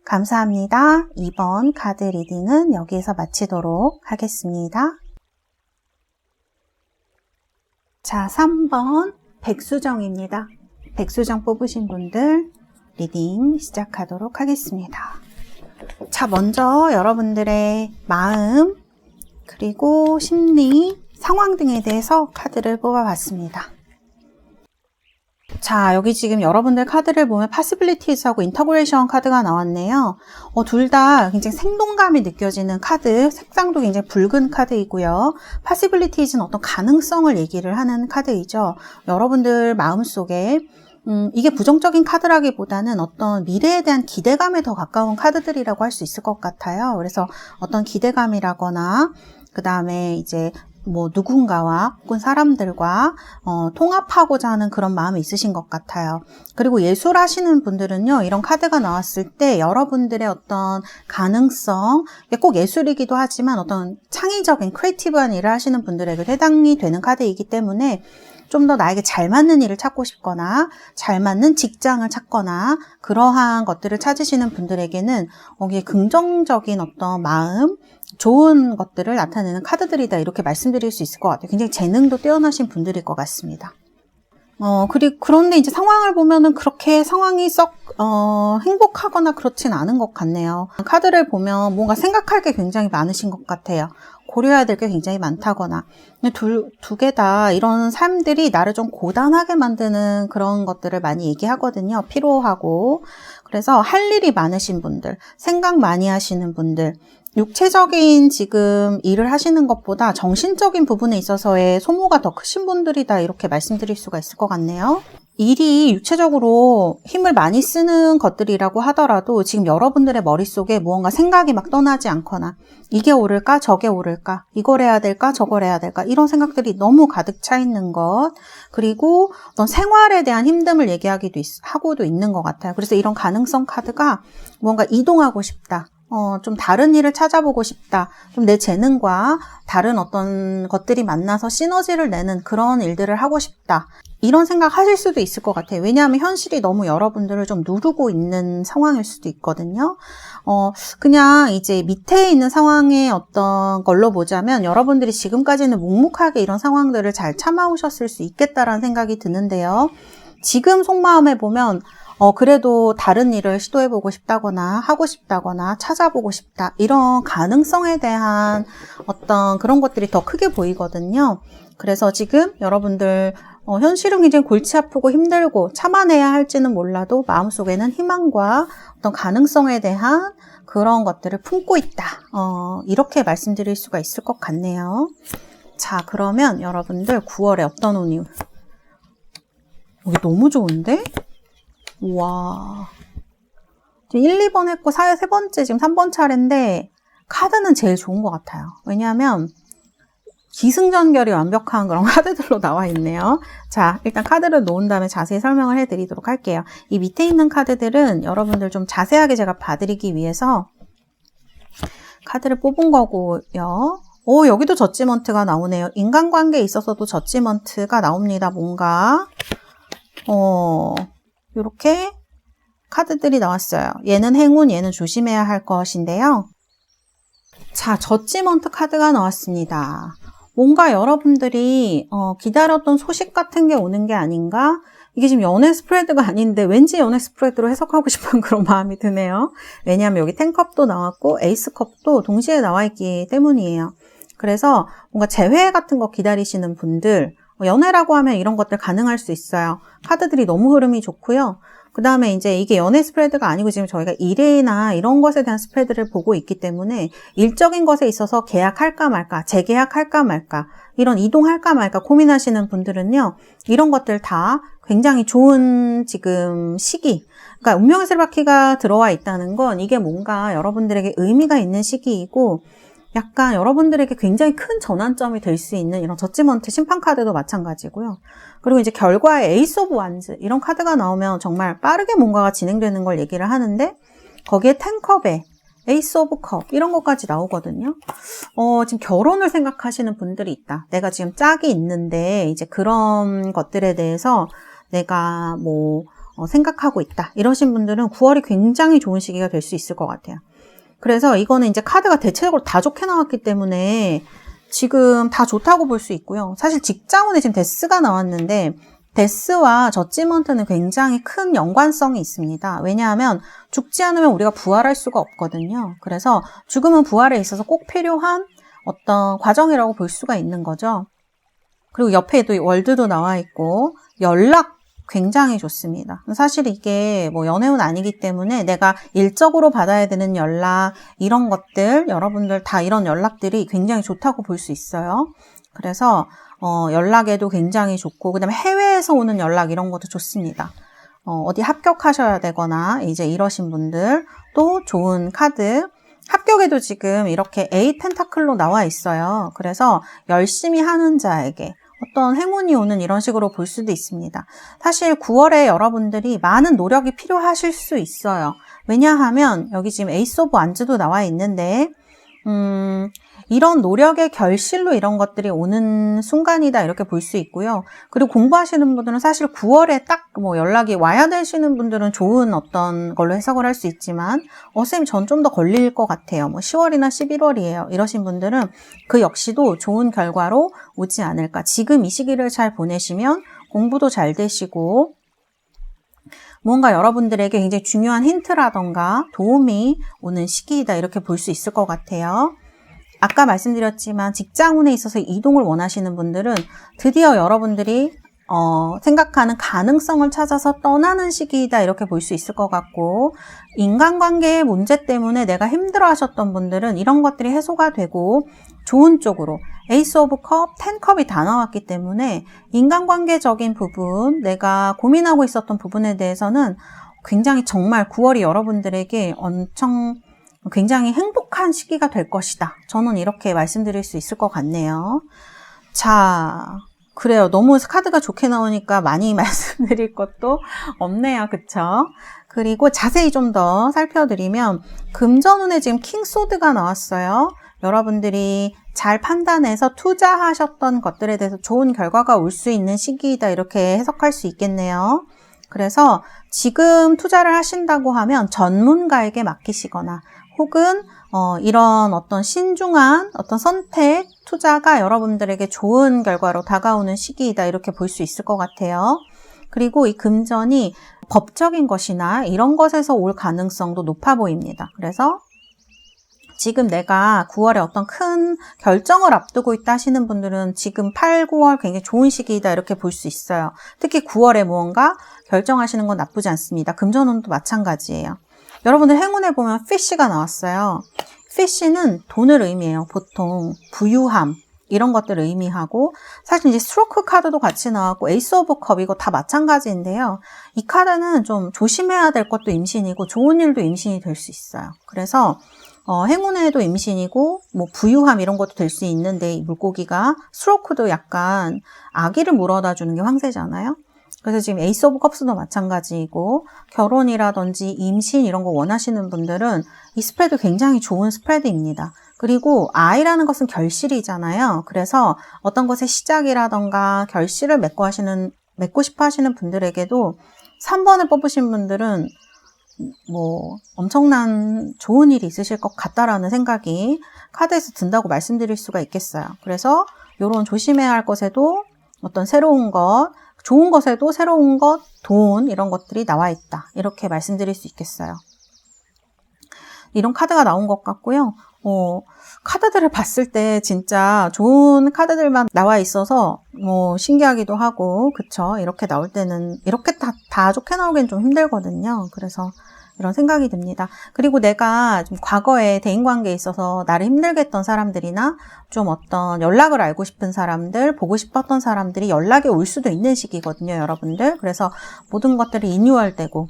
감사합니다. 2번 카드 리딩은 여기에서 마치도록 하겠습니다. 자, 3번 백수정입니다. 백수정 뽑으신 분들 리딩 시작하도록 하겠습니다. 자, 먼저 여러분들의 마음, 그리고 심리, 상황 등에 대해서 카드를 뽑아봤습니다. 자, 여기 지금 여러분들 카드를 보면 Possibilities하고 Integration 카드가 나왔네요. 둘 다 굉장히 생동감이 느껴지는 카드, 색상도 굉장히 붉은 카드이고요. Possibilities는 어떤 가능성을 얘기를 하는 카드이죠. 여러분들 마음속에 이게 부정적인 카드라기보다는 어떤 미래에 대한 기대감에 더 가까운 카드들이라고 할 수 있을 것 같아요. 그래서 어떤 기대감이라거나 그 다음에 이제 뭐 누군가와 혹은 사람들과 통합하고자 하는 그런 마음이 있으신 것 같아요. 그리고 예술 하시는 분들은요, 이런 카드가 나왔을 때 여러분들의 어떤 가능성, 꼭 예술이기도 하지만 어떤 창의적인 크리에이티브한 일을 하시는 분들에게 해당이 되는 카드이기 때문에 좀 더 나에게 잘 맞는 일을 찾고 싶거나 잘 맞는 직장을 찾거나 그러한 것들을 찾으시는 분들에게는 이게 긍정적인 어떤 마음, 좋은 것들을 나타내는 카드들이다, 이렇게 말씀드릴 수 있을 것 같아요. 굉장히 재능도 뛰어나신 분들일 것 같습니다. 그런데 이제 상황을 보면은 그렇게 상황이 썩 행복하거나 그렇진 않은 것 같네요. 카드를 보면 뭔가 생각할 게 굉장히 많으신 것 같아요. 고려해야 될 게 굉장히 많다거나. 두 개 다 이런 삶들이 나를 좀 고단하게 만드는 그런 것들을 많이 얘기하거든요. 피로하고. 그래서 할 일이 많으신 분들, 생각 많이 하시는 분들, 육체적인 지금 일을 하시는 것보다 정신적인 부분에 있어서의 소모가 더 크신 분들이다, 이렇게 말씀드릴 수가 있을 것 같네요. 일이 육체적으로 힘을 많이 쓰는 것들이라고 하더라도 지금 여러분들의 머릿속에 무언가 생각이 막 떠나지 않거나 이게 옳을까 저게 옳을까 이걸 해야 될까 저걸 해야 될까 이런 생각들이 너무 가득 차 있는 것, 그리고 어떤 생활에 대한 힘듦을 얘기하기도 하고도 있는 것 같아요. 그래서 이런 가능성 카드가 무언가 이동하고 싶다, 좀 다른 일을 찾아보고 싶다, 좀 내 재능과 다른 어떤 것들이 만나서 시너지를 내는 그런 일들을 하고 싶다, 이런 생각 하실 수도 있을 것 같아요. 왜냐하면 현실이 너무 여러분들을 좀 누르고 있는 상황일 수도 있거든요. 그냥 이제 밑에 있는 상황의 어떤 걸로 보자면 여러분들이 지금까지는 묵묵하게 이런 상황들을 잘 참아오셨을 수 있겠다라는 생각이 드는데요. 지금 속마음에 보면 그래도 다른 일을 시도해보고 싶다거나 하고 싶다거나 찾아보고 싶다, 이런 가능성에 대한 어떤 그런 것들이 더 크게 보이거든요. 그래서 지금 여러분들 현실은 굉장히 골치 아프고 힘들고 참아내야 할지는 몰라도 마음속에는 희망과 어떤 가능성에 대한 그런 것들을 품고 있다, 이렇게 말씀드릴 수가 있을 것 같네요. 자, 그러면 여러분들 9월에 어떤 운이, 여기 너무 좋은데? 우와, 1, 2번 했고 3번째, 지금 3번 차례인데 카드는 제일 좋은 것 같아요. 왜냐하면 기승전결이 완벽한 그런 카드들로 나와 있네요. 자, 일단 카드를 놓은 다음에 자세히 설명을 해드리도록 할게요. 이 밑에 있는 카드들은 여러분들 좀 자세하게 제가 봐드리기 위해서 카드를 뽑은 거고요. 여기도 저지먼트가 나오네요. 인간관계에 있어서도 저지먼트가 나옵니다. 뭔가 이렇게 카드들이 나왔어요. 얘는 행운, 얘는 조심해야 할 것인데요. 자, 저지먼트 카드가 나왔습니다. 뭔가 여러분들이 기다렸던 소식 같은 게 오는 게 아닌가? 이게 지금 연애 스프레드가 아닌데 왠지 연애 스프레드로 해석하고 싶은 그런 마음이 드네요. 왜냐하면 여기 10컵도 나왔고 에이스컵도 동시에 나와 있기 때문이에요. 그래서 뭔가 재회 같은 거 기다리시는 분들, 연애라고 하면 이런 것들 가능할 수 있어요. 카드들이 너무 흐름이 좋고요. 그 다음에 이제 이게 연애 스프레드가 아니고 지금 저희가 일이나 이런 것에 대한 스프레드를 보고 있기 때문에 일적인 것에 있어서 계약할까 말까, 재계약할까 말까, 이런 이동할까 말까 고민하시는 분들은요, 이런 것들 다 굉장히 좋은 지금 시기, 그러니까 운명의 세바퀴가 들어와 있다는 건 이게 뭔가 여러분들에게 의미가 있는 시기이고 약간 여러분들에게 굉장히 큰 전환점이 될 수 있는 이런 저지먼트 심판 카드도 마찬가지고요. 그리고 이제 결과에 에이스 오브 완즈 이런 카드가 나오면 정말 빠르게 뭔가가 진행되는 걸 얘기를 하는데 거기에 10컵에 에이스 오브 컵 이런 것까지 나오거든요. 지금 결혼을 생각하시는 분들이 있다. 내가 지금 짝이 있는데 이제 그런 것들에 대해서 내가 생각하고 있다. 이러신 분들은 9월이 굉장히 좋은 시기가 될 수 있을 것 같아요. 그래서 이거는 이제 카드가 대체적으로 다 좋게 나왔기 때문에 지금 다 좋다고 볼 수 있고요. 사실 직장운에 지금 데스가 나왔는데 데스와 저지먼트는 굉장히 큰 연관성이 있습니다. 왜냐하면 죽지 않으면 우리가 부활할 수가 없거든요. 그래서 죽음은 부활에 있어서 꼭 필요한 어떤 과정이라고 볼 수가 있는 거죠. 그리고 옆에도 월드도 나와 있고 연락 굉장히 좋습니다. 사실 이게 연애운 아니기 때문에 내가 일적으로 받아야 되는 연락 이런 것들 여러분들 다 이런 연락들이 굉장히 좋다고 볼 수 있어요. 그래서 연락에도 굉장히 좋고 그다음에 해외에서 오는 연락 이런 것도 좋습니다. 어디 합격하셔야 되거나 이제 이러신 분들 또 좋은 카드. 합격에도 지금 이렇게 에잇 펜타클로 나와 있어요. 그래서 열심히 하는 자에게 어떤 행운이 오는 이런 식으로 볼 수도 있습니다. 사실 9월에 여러분들이 많은 노력이 필요하실 수 있어요. 왜냐하면 여기 지금 에이스 오브 완즈도 나와 있는데 이런 노력의 결실로 이런 것들이 오는 순간이다 이렇게 볼 수 있고요. 그리고 공부하시는 분들은 사실 9월에 딱 뭐 연락이 와야 되시는 분들은 좋은 어떤 걸로 해석을 할 수 있지만 쌤 전 좀 더 걸릴 것 같아요. 뭐 10월이나 11월이에요. 이러신 분들은 그 역시도 좋은 결과로 오지 않을까. 지금 이 시기를 잘 보내시면 공부도 잘 되시고 뭔가 여러분들에게 굉장히 중요한 힌트라던가 도움이 오는 시기이다 이렇게 볼 수 있을 것 같아요. 아까 말씀드렸지만 직장운에 있어서 이동을 원하시는 분들은 드디어 여러분들이 생각하는 가능성을 찾아서 떠나는 시기이다 이렇게 볼 수 있을 것 같고 인간관계의 문제 때문에 내가 힘들어 하셨던 분들은 이런 것들이 해소가 되고 좋은 쪽으로 에이스 오브 컵, 10컵이 다 나왔기 때문에 인간관계적인 부분, 내가 고민하고 있었던 부분에 대해서는 굉장히 정말 9월이 여러분들에게 엄청 굉장히 행복한 시기가 될 것이다. 저는 이렇게 말씀드릴 수 있을 것 같네요. 자, 그래요. 너무 카드가 좋게 나오니까 많이 말씀드릴 것도 없네요. 그쵸? 그리고 자세히 좀 더 살펴드리면 금전운에 지금 킹소드가 나왔어요. 여러분들이 잘 판단해서 투자하셨던 것들에 대해서 좋은 결과가 올 수 있는 시기이다. 이렇게 해석할 수 있겠네요. 그래서 지금 투자를 하신다고 하면 전문가에게 맡기시거나 혹은 이런 어떤 신중한 어떤 선택, 투자가 여러분들에게 좋은 결과로 다가오는 시기이다 이렇게 볼 수 있을 것 같아요. 그리고 이 금전이 법적인 것이나 이런 것에서 올 가능성도 높아 보입니다. 그래서 지금 내가 9월에 어떤 큰 결정을 앞두고 있다 하시는 분들은 지금 8, 9월 굉장히 좋은 시기이다 이렇게 볼 수 있어요. 특히 9월에 무언가 결정하시는 건 나쁘지 않습니다. 금전운도 마찬가지예요. 여러분들 행운에 보면 피쉬가 나왔어요. 피쉬는 돈을 의미해요. 보통 부유함 이런 것들을 의미하고 사실 이제 스트로크 카드도 같이 나왔고 에이스 오브 컵 이거 다 마찬가지인데요. 이 카드는 좀 조심해야 될 것도 임신이고 좋은 일도 임신이 될 수 있어요. 그래서 행운에도 임신이고 뭐 부유함 이런 것도 될 수 있는데 이 물고기가 스트로크도 약간 아기를 물어다 주는 게 황새잖아요. 그래서 지금 에이스 오브 컵스도 마찬가지이고 결혼이라든지 임신 이런 거 원하시는 분들은 이 스프레드 굉장히 좋은 스프레드입니다. 그리고 아이라는 것은 결실이잖아요. 그래서 어떤 것의 시작이라던가 결실을 맺고 싶어 하시는 분들에게도 3번을 뽑으신 분들은 뭐 엄청난 좋은 일이 있으실 것 같다라는 생각이 카드에서 든다고 말씀드릴 수가 있겠어요. 그래서 이런 조심해야 할 것에도 어떤 새로운 것, 좋은 것에도 새로운 것, 돈 이런 것들이 나와 있다. 이렇게 말씀드릴 수 있겠어요. 이런 카드가 나온 것 같고요. 카드들을 봤을 때 진짜 좋은 카드들만 나와 있어서 신기하기도 하고 그쵸? 이렇게 나올 때는 이렇게 다 좋게 나오기는 좀 힘들거든요. 그래서 이런 생각이 듭니다. 그리고 내가 좀 과거에 대인관계에 있어서 나를 힘들게 했던 사람들이나 좀 어떤 연락을 알고 싶은 사람들, 보고 싶었던 사람들이 연락이 올 수도 있는 시기거든요, 여러분들. 그래서 모든 것들이 리뉴얼되고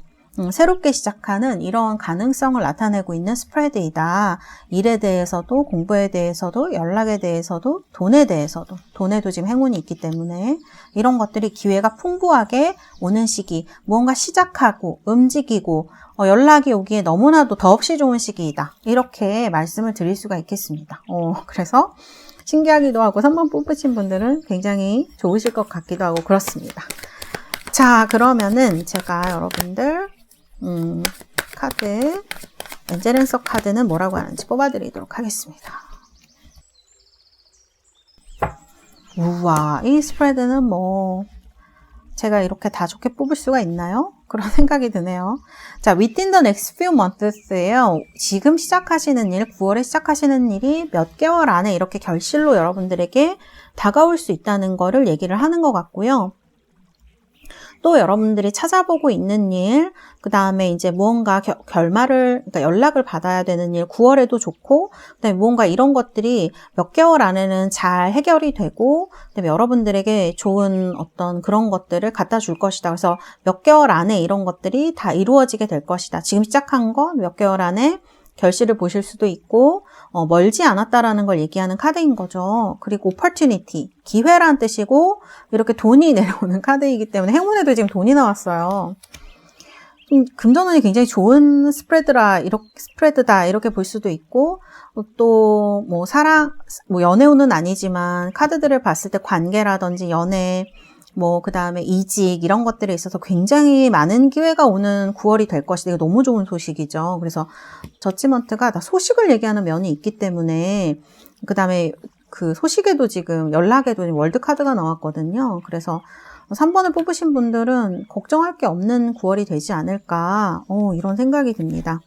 새롭게 시작하는 이런 가능성을 나타내고 있는 스프레드이다. 일에 대해서도 공부에 대해서도 연락에 대해서도 돈에 대해서도 돈에도 지금 행운이 있기 때문에 이런 것들이 기회가 풍부하게 오는 시기 무언가 시작하고 움직이고 연락이 오기에 너무나도 더없이 좋은 시기이다. 이렇게 말씀을 드릴 수가 있겠습니다. 그래서 신기하기도 하고 3번 뽑으신 분들은 굉장히 좋으실 것 같기도 하고 그렇습니다. 자, 그러면은 제가 여러분들 카드 엔젤앤서 카드는 뭐라고 하는지 뽑아드리도록 하겠습니다. 우와, 이 스프레드는 뭐 제가 이렇게 다 좋게 뽑을 수가 있나요? 그런 생각이 드네요. 자, within the next few months예요. 지금 시작하시는 일, 9월에 시작하시는 일이 몇 개월 안에 이렇게 결실로 여러분들에게 다가올 수 있다는 거를 얘기를 하는 것 같고요. 또 여러분들이 찾아보고 있는 일, 그 다음에 이제 무언가 그러니까 연락을 받아야 되는 일, 9월에도 좋고, 그 다음에 무언가 이런 것들이 몇 개월 안에는 잘 해결이 되고, 그 다음에 여러분들에게 좋은 어떤 그런 것들을 갖다 줄 것이다. 그래서 몇 개월 안에 이런 것들이 다 이루어지게 될 것이다. 지금 시작한 건 몇 개월 안에 결실을 보실 수도 있고 멀지 않았다라는 걸 얘기하는 카드인 거죠. 그리고 opportunity, 기회란 뜻이고 이렇게 돈이 내려오는 카드이기 때문에 행운에도 지금 돈이 나왔어요. 금전운이 굉장히 좋은 스프레드다 이렇게 볼 수도 있고 또 뭐 연애운은 아니지만 카드들을 봤을 때 관계라든지 연애 그 다음에 이직 이런 것들에 있어서 굉장히 많은 기회가 오는 9월이 될 것이다. 이거 너무 좋은 소식이죠. 그래서 저지먼트가 다 소식을 얘기하는 면이 있기 때문에 그 다음에 그 소식에도 지금 연락에도 월드 카드가 나왔거든요. 그래서 3번을 뽑으신 분들은 걱정할 게 없는 9월이 되지 않을까 이런 생각이 듭니다.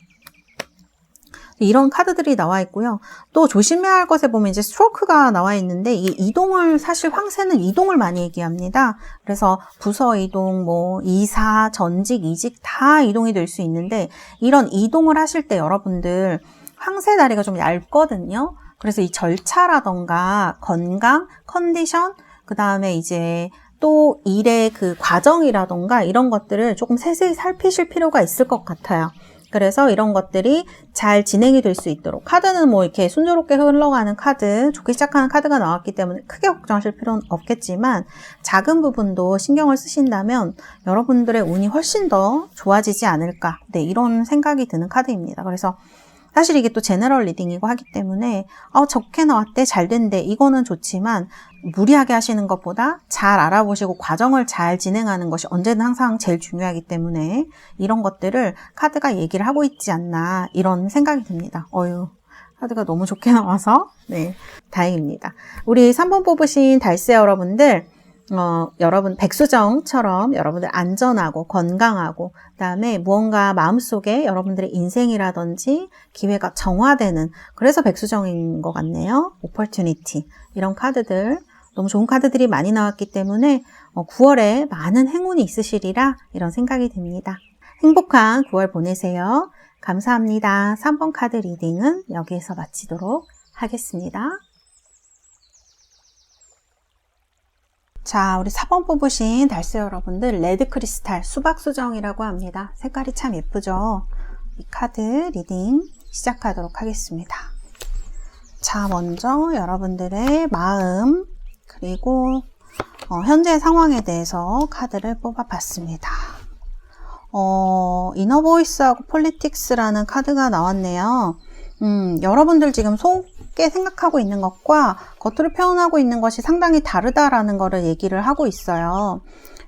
이런 카드들이 나와 있고요. 또 조심해야 할 것에 보면 이제 스트로크가 나와 있는데 이 이동을 사실 황새는 이동을 많이 얘기합니다. 그래서 부서 이동, 이사, 전직, 이직 다 이동이 될 수 있는데 이런 이동을 하실 때 여러분들 황새 다리가 좀 얇거든요. 그래서 이 절차라던가 건강, 컨디션, 그 다음에 이제 또 일의 그 과정이라던가 이런 것들을 조금 세세히 살피실 필요가 있을 것 같아요. 그래서 이런 것들이 잘 진행이 될 수 있도록 카드는 이렇게 순조롭게 흘러가는 카드, 좋게 시작하는 카드가 나왔기 때문에 크게 걱정하실 필요는 없겠지만 작은 부분도 신경을 쓰신다면 여러분들의 운이 훨씬 더 좋아지지 않을까 이런 생각이 드는 카드입니다. 그래서 사실 이게 또 제너럴 리딩이고 하기 때문에 좋게 나왔대, 잘 된대 이거는 좋지만 무리하게 하시는 것보다 잘 알아보시고 과정을 잘 진행하는 것이 언제든 항상 제일 중요하기 때문에 이런 것들을 카드가 얘기를 하고 있지 않나 이런 생각이 듭니다. 카드가 너무 좋게 나와서 다행입니다. 우리 3번 뽑으신 달새 여러분들 여러분 백수정처럼 여러분들 안전하고 건강하고 그다음에 무언가 마음속에 여러분들의 인생이라든지 기회가 정화되는 그래서 백수정인 것 같네요. opportunity 이런 카드들 너무 좋은 카드들이 많이 나왔기 때문에 9월에 많은 행운이 있으시리라 이런 생각이 듭니다. 행복한 9월 보내세요. 감사합니다. 3번 카드 리딩은 여기에서 마치도록 하겠습니다. 자, 우리 4번 뽑으신 달새 여러분들 레드 크리스탈 수박수정이라고 합니다. 색깔이 참 예쁘죠? 이 카드 리딩 시작하도록 하겠습니다. 자, 먼저 여러분들의 마음 그리고 현재 상황에 대해서 카드를 뽑아봤습니다. 이너보이스하고 폴리틱스라는 카드가 나왔네요. 여러분들 지금 속에 생각하고 있는 것과 겉으로 표현하고 있는 것이 상당히 다르다라는 거를 얘기를 하고 있어요.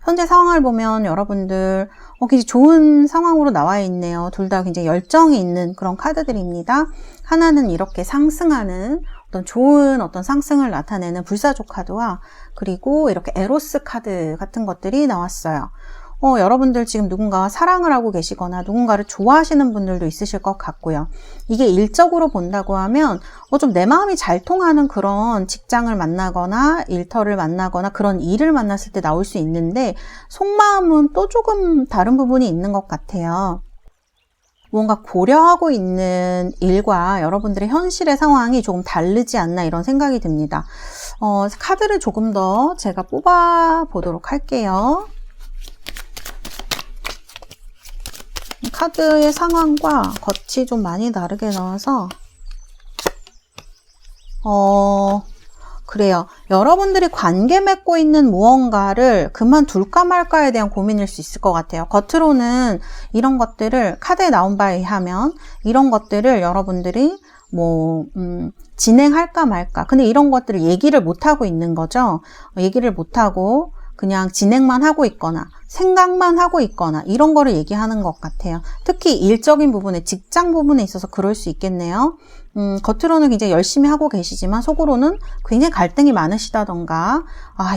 현재 상황을 보면 여러분들 굉장히 좋은 상황으로 나와 있네요. 둘 다 굉장히 열정이 있는 그런 카드들입니다. 하나는 이렇게 상승하는 좋은 상승을 나타내는 불사조 카드와 그리고 이렇게 에로스 카드 같은 것들이 나왔어요. 여러분들 지금 누군가와 사랑을 하고 계시거나 누군가를 좋아하시는 분들도 있으실 것 같고요. 이게 일적으로 본다고 하면 좀 내 마음이 잘 통하는 그런 직장을 만나거나 일터를 만나거나 그런 일을 만났을 때 나올 수 있는데 속마음은 또 조금 다른 부분이 있는 것 같아요. 뭔가 고려하고 있는 일과 여러분들의 현실의 상황이 조금 다르지 않나 이런 생각이 듭니다. 카드를 조금 더 제가 뽑아 보도록 할게요. 카드의 상황과 겉이 좀 많이 다르게 나와서 그래요. 여러분들이 관계 맺고 있는 무언가를 그만둘까 말까에 대한 고민일 수 있을 것 같아요. 겉으로는 이런 것들을 카드에 나온 바에 의하면 이런 것들을 여러분들이 진행할까 말까. 근데 이런 것들을 얘기를 못하고 있는 거죠. 얘기를 못하고 그냥 진행만 하고 있거나 생각만 하고 있거나 이런 거를 얘기하는 것 같아요. 특히 일적인 부분에 직장 부분에 있어서 그럴 수 있겠네요. 겉으로는 굉장히 열심히 하고 계시지만 속으로는 굉장히 갈등이 많으시다던가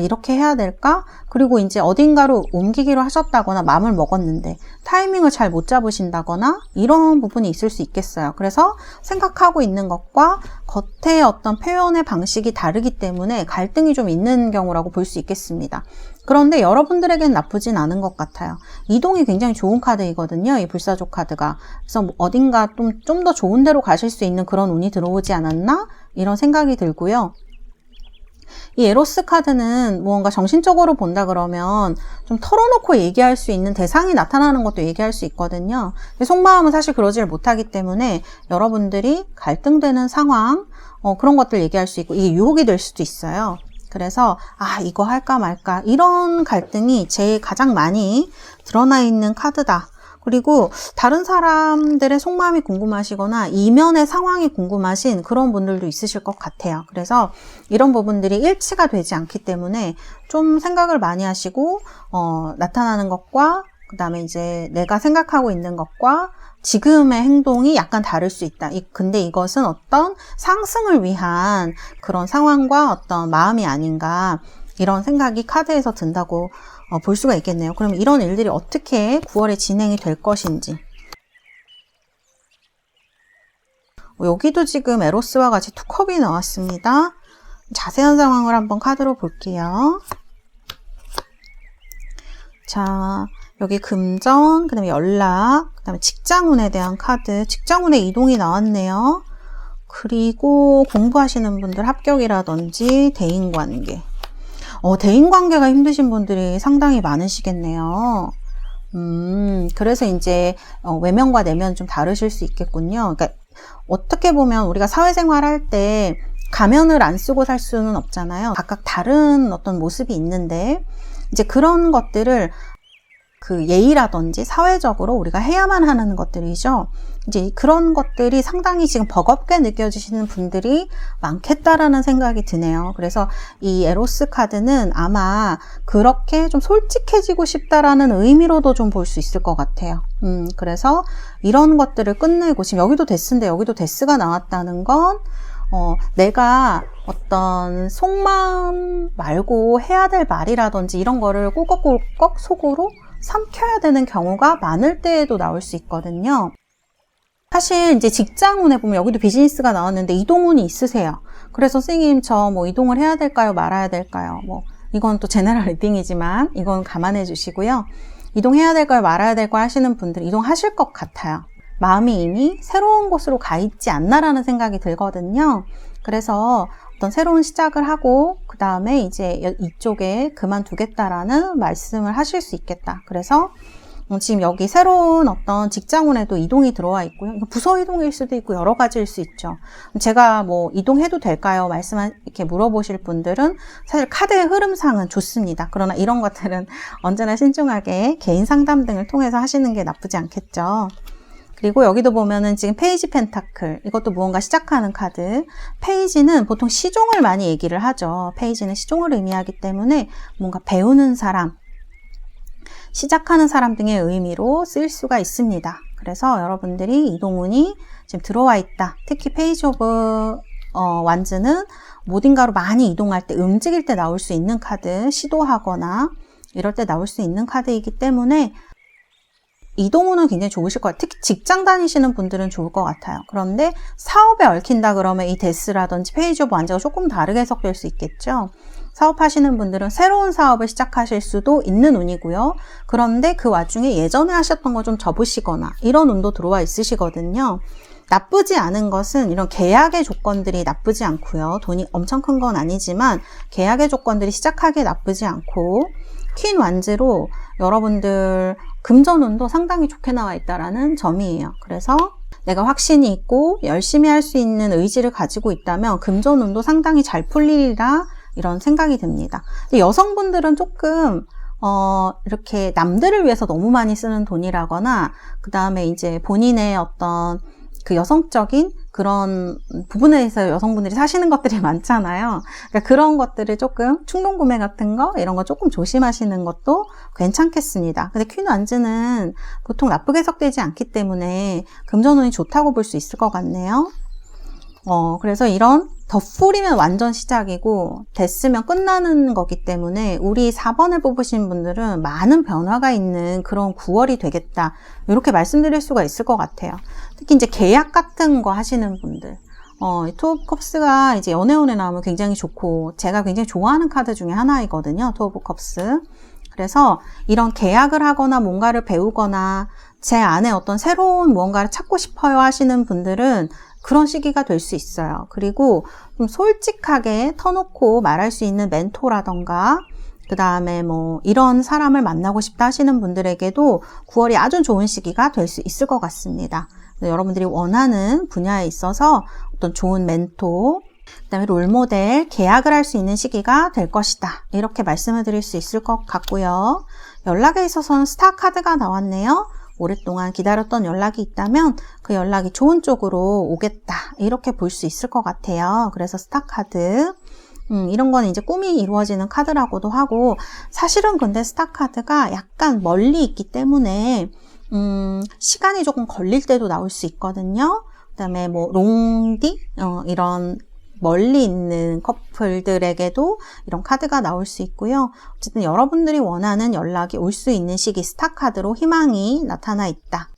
이렇게 해야 될까? 그리고 이제 어딘가로 옮기기로 하셨다거나 마음을 먹었는데 타이밍을 잘 못 잡으신다거나 이런 부분이 있을 수 있겠어요. 그래서 생각하고 있는 것과 겉의 표현의 방식이 다르기 때문에 갈등이 좀 있는 경우라고 볼 수 있겠습니다. 그런데 여러분들에겐 나쁘진 않은 것 같아요. 이동이 굉장히 좋은 카드이거든요. 이 불사조 카드가. 그래서 어딘가 좀 더 좋은 데로 가실 수 있는 그런 운이 들어오지 않았나? 이런 생각이 들고요. 이 에로스 카드는 무언가 정신적으로 본다 그러면 좀 털어놓고 얘기할 수 있는 대상이 나타나는 것도 얘기할 수 있거든요. 속마음은 사실 그러지를 못하기 때문에 여러분들이 갈등되는 상황, 그런 것들 얘기할 수 있고, 이게 유혹이 될 수도 있어요. 그래서 이거 할까 말까 이런 갈등이 제일 가장 많이 드러나 있는 카드다. 그리고 다른 사람들의 속마음이 궁금하시거나 이면의 상황이 궁금하신 그런 분들도 있으실 것 같아요. 그래서 이런 부분들이 일치가 되지 않기 때문에 좀 생각을 많이 하시고 나타나는 것과 그 다음에 이제 내가 생각하고 있는 것과 지금의 행동이 약간 다를 수 있다. 근데 이것은 어떤 상승을 위한 그런 상황과 어떤 마음이 아닌가, 이런 생각이 카드에서 든다고 볼 수가 있겠네요. 그럼 이런 일들이 어떻게 9월에 진행이 될 것인지. 여기도 지금 에로스와 같이 투컵이 나왔습니다. 자세한 상황을 한번 카드로 볼게요. 자, 여기 금전, 그 다음에 연락, 그 다음에 직장운에 대한 카드, 직장운의 이동이 나왔네요. 그리고 공부하시는 분들 합격이라든지 대인관계. 대인관계가 힘드신 분들이 상당히 많으시겠네요. 그래서 이제 외면과 내면 좀 다르실 수 있겠군요. 그러니까 어떻게 보면 우리가 사회생활 할 때 가면을 안 쓰고 살 수는 없잖아요. 각각 다른 어떤 모습이 있는데 이제 그런 것들을 그 예의라든지 사회적으로 우리가 해야만 하는 것들이죠. 이제 그런 것들이 상당히 지금 버겁게 느껴지시는 분들이 많겠다라는 생각이 드네요. 그래서 이 에로스 카드는 아마 그렇게 좀 솔직해지고 싶다라는 의미로도 좀 볼 수 있을 것 같아요. 그래서 이런 것들을 끝내고, 지금 여기도 데스인데 여기도 데스가 나왔다는 건 내가 어떤 속마음 말고 해야 될 말이라든지 이런 거를 꿀꺽꿀꺽 속으로 삼켜야 되는 경우가 많을 때에도 나올 수 있거든요. 사실 이제 직장운에 보면 여기도 비즈니스가 나왔는데 이동운이 있으세요. 그래서 선생님 저 뭐 이동을 해야 될까요? 말아야 될까요? 뭐 이건 또 제너럴 리딩이지만 이건 감안해 주시고요. 이동해야 될까요? 말아야 될까요? 하시는 분들 이동하실 것 같아요. 마음이 이미 새로운 곳으로 가 있지 않나라는 생각이 들거든요. 그래서 어떤 새로운 시작을 하고 그 다음에 이제 이쪽에 그만두겠다라는 말씀을 하실 수 있겠다. 그래서 지금 여기 새로운 어떤 직장운에도 이동이 들어와 있고요. 부서 이동일 수도 있고 여러 가지일 수 있죠. 제가 뭐 이동해도 될까요? 이렇게 물어보실 분들은 사실 카드의 흐름상은 좋습니다. 그러나 이런 것들은 언제나 신중하게 개인 상담 등을 통해서 하시는 게 나쁘지 않겠죠. 그리고 여기도 보면은 지금 페이지 펜타클, 이것도 무언가 시작하는 카드. 페이지는 보통 시종을 많이 얘기를 하죠. 페이지는 시종을 의미하기 때문에 뭔가 배우는 사람, 시작하는 사람 등의 의미로 쓸 수가 있습니다. 그래서 여러분들이 이동운이 지금 들어와 있다. 특히 페이지 오브 완즈는 어딘가로 많이 이동할 때, 움직일 때 나올 수 있는 카드, 시도하거나 이럴 때 나올 수 있는 카드이기 때문에 이동운은 굉장히 좋으실 것 같아요. 특히 직장 다니시는 분들은 좋을 것 같아요. 그런데 사업에 얽힌다 그러면 이 데스라든지 페이지 오브 완즈가 조금 다르게 해석될 수 있겠죠. 사업하시는 분들은 새로운 사업을 시작하실 수도 있는 운이고요. 그런데 그 와중에 예전에 하셨던 거 좀 접으시거나 이런 운도 들어와 있으시거든요. 나쁘지 않은 것은 이런 계약의 조건들이 나쁘지 않고요. 돈이 엄청 큰 건 아니지만 계약의 조건들이 시작하기에 나쁘지 않고, 퀸 완즈로 여러분들 금전운도 상당히 좋게 나와 있다라는 점이에요. 그래서 내가 확신이 있고 열심히 할 수 있는 의지를 가지고 있다면 금전운도 상당히 잘 풀리리라 이런 생각이 듭니다. 근데 여성분들은 조금 이렇게 남들을 위해서 너무 많이 쓰는 돈이라거나 그 다음에 이제 본인의 어떤 그 여성적인 그런 부분에 대해서 여성분들이 사시는 것들이 많잖아요. 그러니까 그런 것들을 조금 충동 구매 같은 거 이런 거 조금 조심하시는 것도 괜찮겠습니다. 근데 퀸 완즈는 보통 나쁘게 해석되지 않기 때문에 금전운이 좋다고 볼 수 있을 것 같네요. 그래서 이런 더 풀이면 완전 시작이고 데스면 끝나는 거기 때문에 우리 4번을 뽑으신 분들은 많은 변화가 있는 그런 9월이 되겠다, 이렇게 말씀드릴 수가 있을 것 같아요. 특히 이제 계약 같은 거 하시는 분들, 투 오브 컵스가 이제 연애운에 나오면 굉장히 좋고 제가 굉장히 좋아하는 카드 중에 하나이거든요. 투 오브 컵스. 그래서 이런 계약을 하거나 뭔가를 배우거나 제 안에 어떤 새로운 무언가를 찾고 싶어요 하시는 분들은 그런 시기가 될 수 있어요. 그리고 좀 솔직하게 터놓고 말할 수 있는 멘토라던가 그 다음에 뭐 이런 사람을 만나고 싶다 하시는 분들에게도 9월이 아주 좋은 시기가 될 수 있을 것 같습니다. 여러분들이 원하는 분야에 있어서 어떤 좋은 멘토, 그 다음에 롤모델, 계약을 할 수 있는 시기가 될 것이다. 이렇게 말씀을 드릴 수 있을 것 같고요. 연락에 있어서는 스타 카드가 나왔네요. 오랫동안 기다렸던 연락이 있다면 그 연락이 좋은 쪽으로 오겠다. 이렇게 볼 수 있을 것 같아요. 그래서 스타 카드. 이런 건 이제 꿈이 이루어지는 카드라고도 하고, 사실은 근데 스타 카드가 약간 멀리 있기 때문에 시간이 조금 걸릴 때도 나올 수 있거든요. 그 다음에 뭐 롱디 이런 멀리 있는 커플들에게도 이런 카드가 나올 수 있고요. 어쨌든 여러분들이 원하는 연락이 올 수 있는 시기 스타 카드로 희망이 나타나 있다.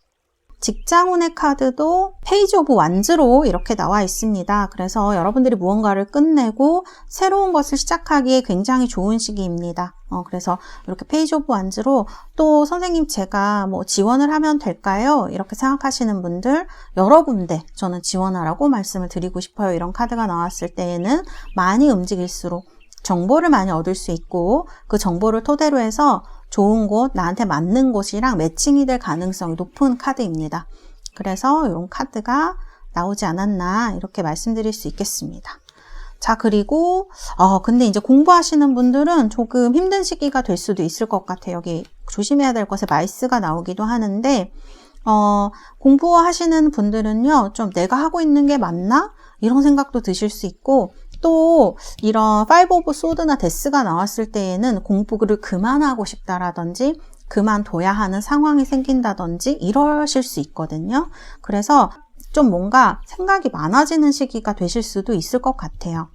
직장운의 카드도 페이지 오브 완즈로 이렇게 나와 있습니다. 그래서 여러분들이 무언가를 끝내고 새로운 것을 시작하기에 굉장히 좋은 시기입니다. 그래서 이렇게 페이지 오브 완즈로 또 선생님 제가 뭐 지원을 하면 될까요? 이렇게 생각하시는 분들 여러 군데 저는 지원하라고 말씀을 드리고 싶어요. 이런 카드가 나왔을 때에는 많이 움직일수록 정보를 많이 얻을 수 있고 그 정보를 토대로 해서 좋은 곳, 나한테 맞는 곳이랑 매칭이 될 가능성이 높은 카드입니다. 그래서 이런 카드가 나오지 않았나 이렇게 말씀드릴 수 있겠습니다. 자, 그리고 근데 이제 공부하시는 분들은 조금 힘든 시기가 될 수도 있을 것 같아요. 여기 조심해야 될 것에 마이스가 나오기도 하는데 공부하시는 분들은요, 좀 내가 하고 있는 게 맞나? 이런 생각도 드실 수 있고, 또 이런 5 오브 소드나 데스가 나왔을 때에는 공부를 그만하고 싶다라든지 그만둬야 하는 상황이 생긴다든지 이러실 수 있거든요. 그래서 좀 뭔가 생각이 많아지는 시기가 되실 수도 있을 것 같아요.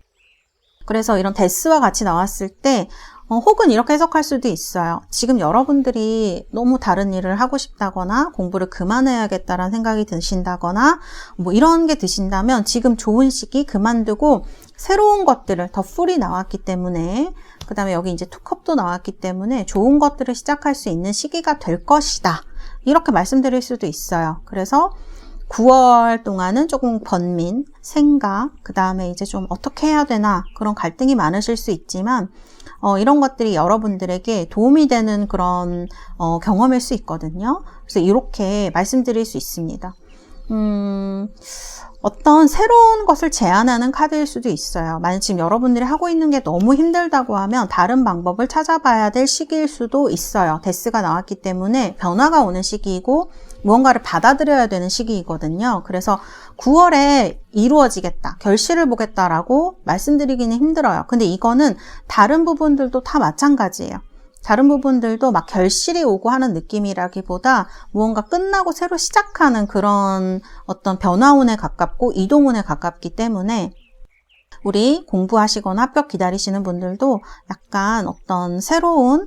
그래서 이런 데스와 같이 나왔을 때 혹은 이렇게 해석할 수도 있어요. 지금 여러분들이 너무 다른 일을 하고 싶다거나 공부를 그만해야겠다라는 생각이 드신다거나 뭐 이런 게 드신다면 지금 좋은 시기 그만두고 새로운 것들을 더 풀이 나왔기 때문에 그 다음에 여기 이제 투컵도 나왔기 때문에 좋은 것들을 시작할 수 있는 시기가 될 것이다. 이렇게 말씀드릴 수도 있어요. 그래서 9월 동안은 조금 번민, 생각, 그 다음에 이제 좀 어떻게 해야 되나 그런 갈등이 많으실 수 있지만 이런 것들이 여러분들에게 도움이 되는 그런 경험일 수 있거든요. 그래서 이렇게 말씀드릴 수 있습니다. 어떤 새로운 것을 제안하는 카드일 수도 있어요. 만약 지금 여러분들이 하고 있는 게 너무 힘들다고 하면 다른 방법을 찾아봐야 될 시기일 수도 있어요. 데스가 나왔기 때문에 변화가 오는 시기이고 무언가를 받아들여야 되는 시기이거든요. 그래서 9월에 이루어지겠다, 결실을 보겠다라고 말씀드리기는 힘들어요. 근데 이거는 다른 부분들도 다 마찬가지예요. 다른 부분들도 막 결실이 오고 하는 느낌이라기보다 무언가 끝나고 새로 시작하는 그런 어떤 변화운에 가깝고 이동운에 가깝기 때문에 우리 공부하시거나 합격 기다리시는 분들도 약간 어떤 새로운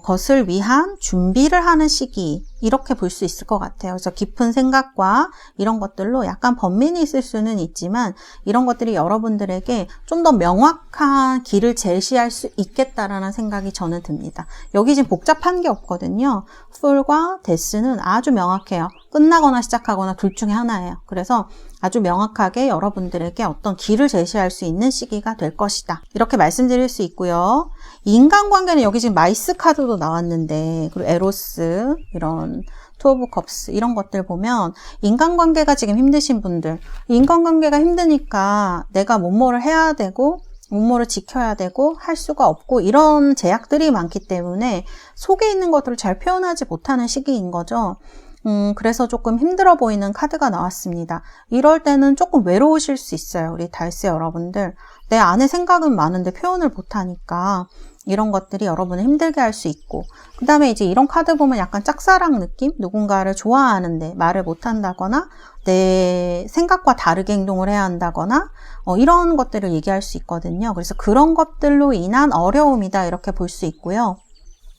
것을 위한 준비를 하는 시기 이렇게 볼 수 있을 것 같아요. 그래서 깊은 생각과 이런 것들로 약간 번민이 있을 수는 있지만 이런 것들이 여러분들에게 좀 더 명확한 길을 제시할 수 있겠다라는 생각이 저는 듭니다. 여기 지금 복잡한 게 없거든요. 풀과 데스는 아주 명확해요. 끝나거나 시작하거나 둘 중에 하나예요. 그래서 아주 명확하게 여러분들에게 어떤 길을 제시할 수 있는 시기가 될 것이다. 이렇게 말씀드릴 수 있고요. 인간관계는 여기 지금 마이스 카드도 나왔는데 그리고 에로스 이런 투 오브 컵스 이런 것들 보면 인간관계가 지금 힘드신 분들 인간관계가 힘드니까 내가 뭐뭐를 해야 되고 뭐뭐를 지켜야 되고 할 수가 없고 이런 제약들이 많기 때문에 속에 있는 것들을 잘 표현하지 못하는 시기인 거죠. 그래서 조금 힘들어 보이는 카드가 나왔습니다. 이럴 때는 조금 외로우실 수 있어요. 우리 달스 여러분들. 내 안에 생각은 많은데 표현을 못하니까 이런 것들이 여러분을 힘들게 할 수 있고 그 다음에 이제 이런 카드 보면 약간 짝사랑 느낌? 누군가를 좋아하는데 말을 못한다거나 내 생각과 다르게 행동을 해야 한다거나 이런 것들을 얘기할 수 있거든요. 그래서 그런 것들로 인한 어려움이다 이렇게 볼 수 있고요.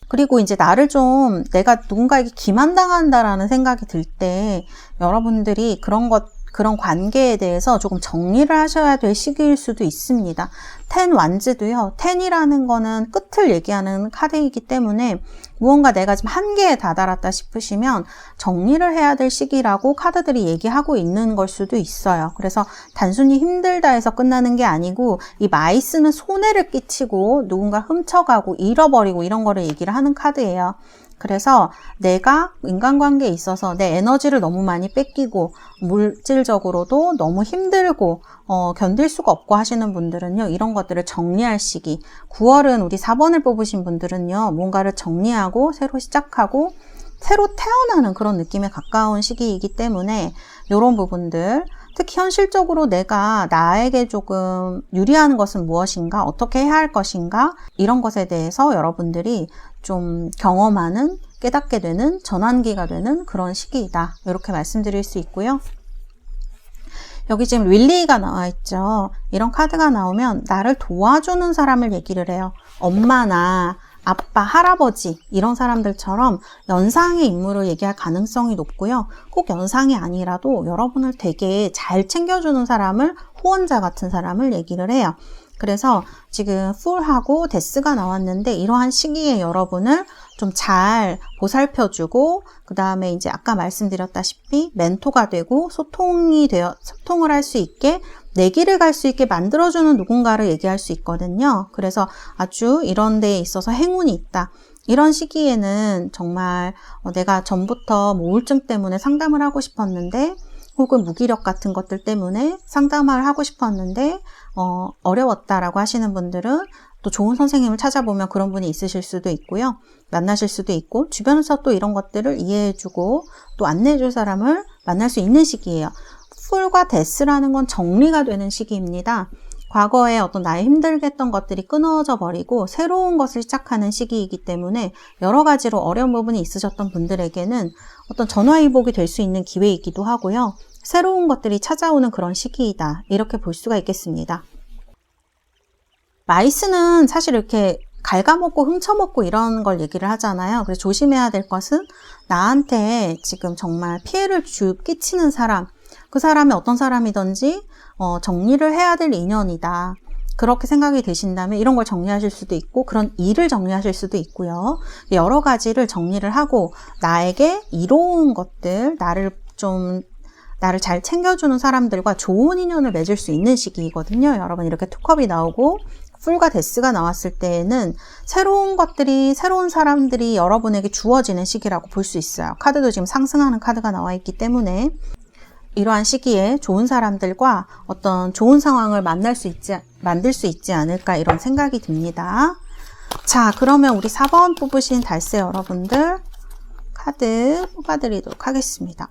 그리고 이제 나를 좀 내가 누군가에게 기만당한다라는 생각이 들 때 여러분들이 그런 관계에 대해서 조금 정리를 하셔야 될 시기일 수도 있습니다. 10 완즈도요. 10이라는 거는 끝을 얘기하는 카드이기 때문에 무언가 내가 지금 한계에 다다랐다 싶으시면 정리를 해야 될 시기라고 카드들이 얘기하고 있는 걸 수도 있어요. 그래서 단순히 힘들다 해서 끝나는 게 아니고 이 마이스는 손해를 끼치고 누군가 훔쳐가고 잃어버리고 이런 거를 얘기를 하는 카드예요. 그래서 내가 인간관계에 있어서 내 에너지를 너무 많이 뺏기고 물질적으로도 너무 힘들고 견딜 수가 없고 하시는 분들은요. 이런 것들을 정리할 시기. 9월은 우리 4번을 뽑으신 분들은요. 뭔가를 정리하고 새로 시작하고 새로 태어나는 그런 느낌에 가까운 시기이기 때문에 이런 부분들 특히 현실적으로 내가 나에게 조금 유리한 것은 무엇인가, 어떻게 해야 할 것인가 이런 것에 대해서 여러분들이 좀 경험하는, 깨닫게 되는 전환기가 되는 그런 시기이다. 이렇게 말씀드릴 수 있고요. 여기 지금 윌리가 나와 있죠. 이런 카드가 나오면 나를 도와주는 사람을 얘기를 해요. 엄마나 아빠, 할아버지 이런 사람들처럼 연상의 인물을 얘기할 가능성이 높고요. 꼭 연상이 아니라도 여러분을 되게 잘 챙겨주는 사람을, 후원자 같은 사람을 얘기를 해요. 그래서 지금 풀하고 데스가 나왔는데 이러한 시기에 여러분을 좀 잘 보살펴주고 그 다음에 이제 아까 말씀드렸다시피 멘토가 되고 소통을 할 수 있게 내 길을 갈 수 있게 만들어주는 누군가를 얘기할 수 있거든요. 그래서 아주 이런 데에 있어서 행운이 있다. 이런 시기에는 정말 내가 전부터 우울증 때문에 상담을 하고 싶었는데 혹은 무기력 같은 것들 때문에 상담을 하고 싶었는데 어려웠다라고 하시는 분들은 또 좋은 선생님을 찾아보면 그런 분이 있으실 수도 있고요. 만나실 수도 있고 주변에서 또 이런 것들을 이해해주고 또 안내해줄 사람을 만날 수 있는 시기예요. 풀과 데스라는 건 정리가 되는 시기입니다. 과거에 어떤 나의 힘들게 했던 것들이 끊어져 버리고 새로운 것을 시작하는 시기이기 때문에 여러 가지로 어려운 부분이 있으셨던 분들에게는 어떤 전화위복이 될 수 있는 기회이기도 하고요. 새로운 것들이 찾아오는 그런 시기이다. 이렇게 볼 수가 있겠습니다. 마이스는 사실 이렇게 갉아먹고 훔쳐먹고 이런 걸 얘기를 하잖아요. 그래서 조심해야 될 것은 나한테 지금 정말 피해를 끼치는 사람, 그 사람이 어떤 사람이든지 정리를 해야 될 인연이다. 그렇게 생각이 되신다면 이런 걸 정리하실 수도 있고 그런 일을 정리하실 수도 있고요. 여러 가지를 정리를 하고 나에게 이로운 것들, 나를 잘 챙겨주는 사람들과 좋은 인연을 맺을 수 있는 시기이거든요. 여러분 이렇게 투컵이 나오고 풀과 데스가 나왔을 때에는 새로운 것들이, 새로운 사람들이 여러분에게 주어지는 시기라고 볼 수 있어요. 카드도 지금 상승하는 카드가 나와 있기 때문에 이러한 시기에 좋은 사람들과 어떤 좋은 상황을 만들 수 있지 않을까 이런 생각이 듭니다. 자, 그러면 우리 4번 뽑으신 달새 여러분들 카드 뽑아드리도록 하겠습니다.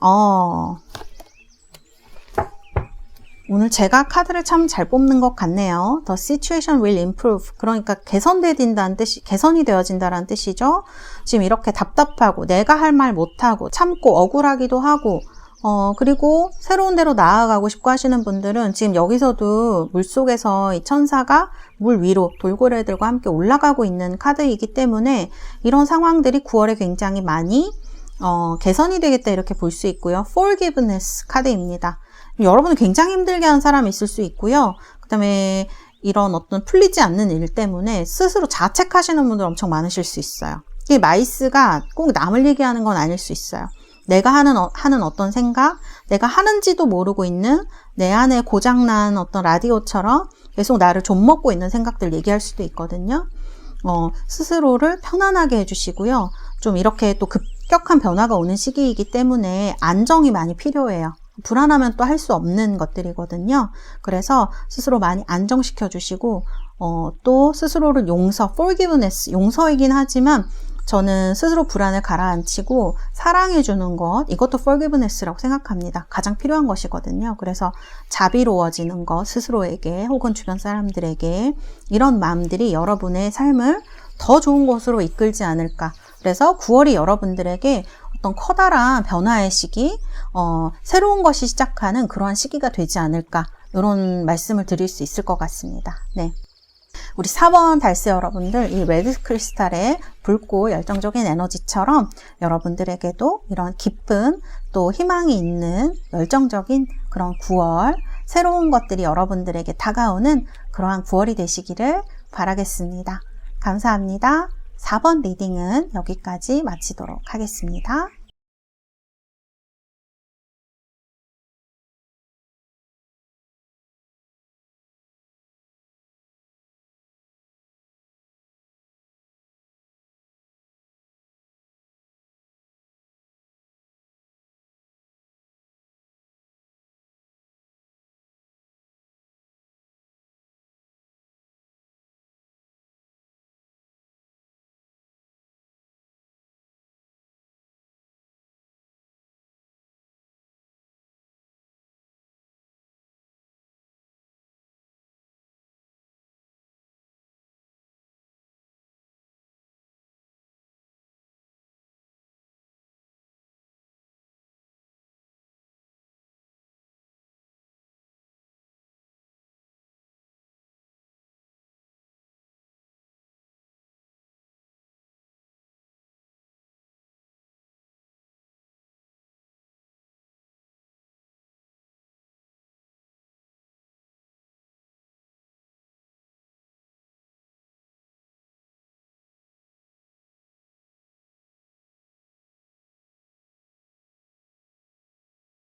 오늘 제가 카드를 참 잘 뽑는 것 같네요. The situation will improve. 그러니까 개선이 되어진다는 뜻이죠. 지금 이렇게 답답하고 내가 할 말 못하고 참고 억울하기도 하고 그리고 새로운 데로 나아가고 싶고 하시는 분들은 지금 여기서도 물속에서 이 천사가 물 위로 돌고래들과 함께 올라가고 있는 카드이기 때문에 이런 상황들이 9월에 굉장히 많이 개선이 되겠다 이렇게 볼 수 있고요. Forgiveness 카드입니다. 여러분은 굉장히 힘들게 하는 사람이 있을 수 있고요. 그 다음에 이런 어떤 풀리지 않는 일 때문에 스스로 자책하시는 분들 엄청 많으실 수 있어요. 이 마이스가 꼭 남을 얘기하는 건 아닐 수 있어요. 내가 하는 어떤 생각, 내가 하는지도 모르고 있는 내 안에 고장난 어떤 라디오처럼 계속 나를 좀먹고 있는 생각들 얘기할 수도 있거든요. 스스로를 편안하게 해주시고요. 좀 이렇게 또 급격한 변화가 오는 시기이기 때문에 안정이 많이 필요해요. 불안하면 또 할 수 없는 것들이거든요. 그래서 스스로 많이 안정시켜 주시고 또 스스로를 forgiveness, 용서이긴 하지만 저는 스스로 불안을 가라앉히고 사랑해 주는 것, 이것도 forgiveness라고 생각합니다. 가장 필요한 것이거든요. 그래서 자비로워지는 것, 스스로에게 혹은 주변 사람들에게 이런 마음들이 여러분의 삶을 더 좋은 곳으로 이끌지 않을까. 그래서 9월이 여러분들에게 어떤 커다란 변화의 시기, 새로운 것이 시작하는 그러한 시기가 되지 않을까. 이런 말씀을 드릴 수 있을 것 같습니다. 네. 우리 4번 달새 여러분들, 이 레드 크리스탈의 붉고 열정적인 에너지처럼 여러분들에게도 이런 깊은 또 희망이 있는 열정적인 그런 9월 새로운 것들이 여러분들에게 다가오는 그러한 9월이 되시기를 바라겠습니다. 감사합니다. 4번 리딩은 여기까지 마치도록 하겠습니다.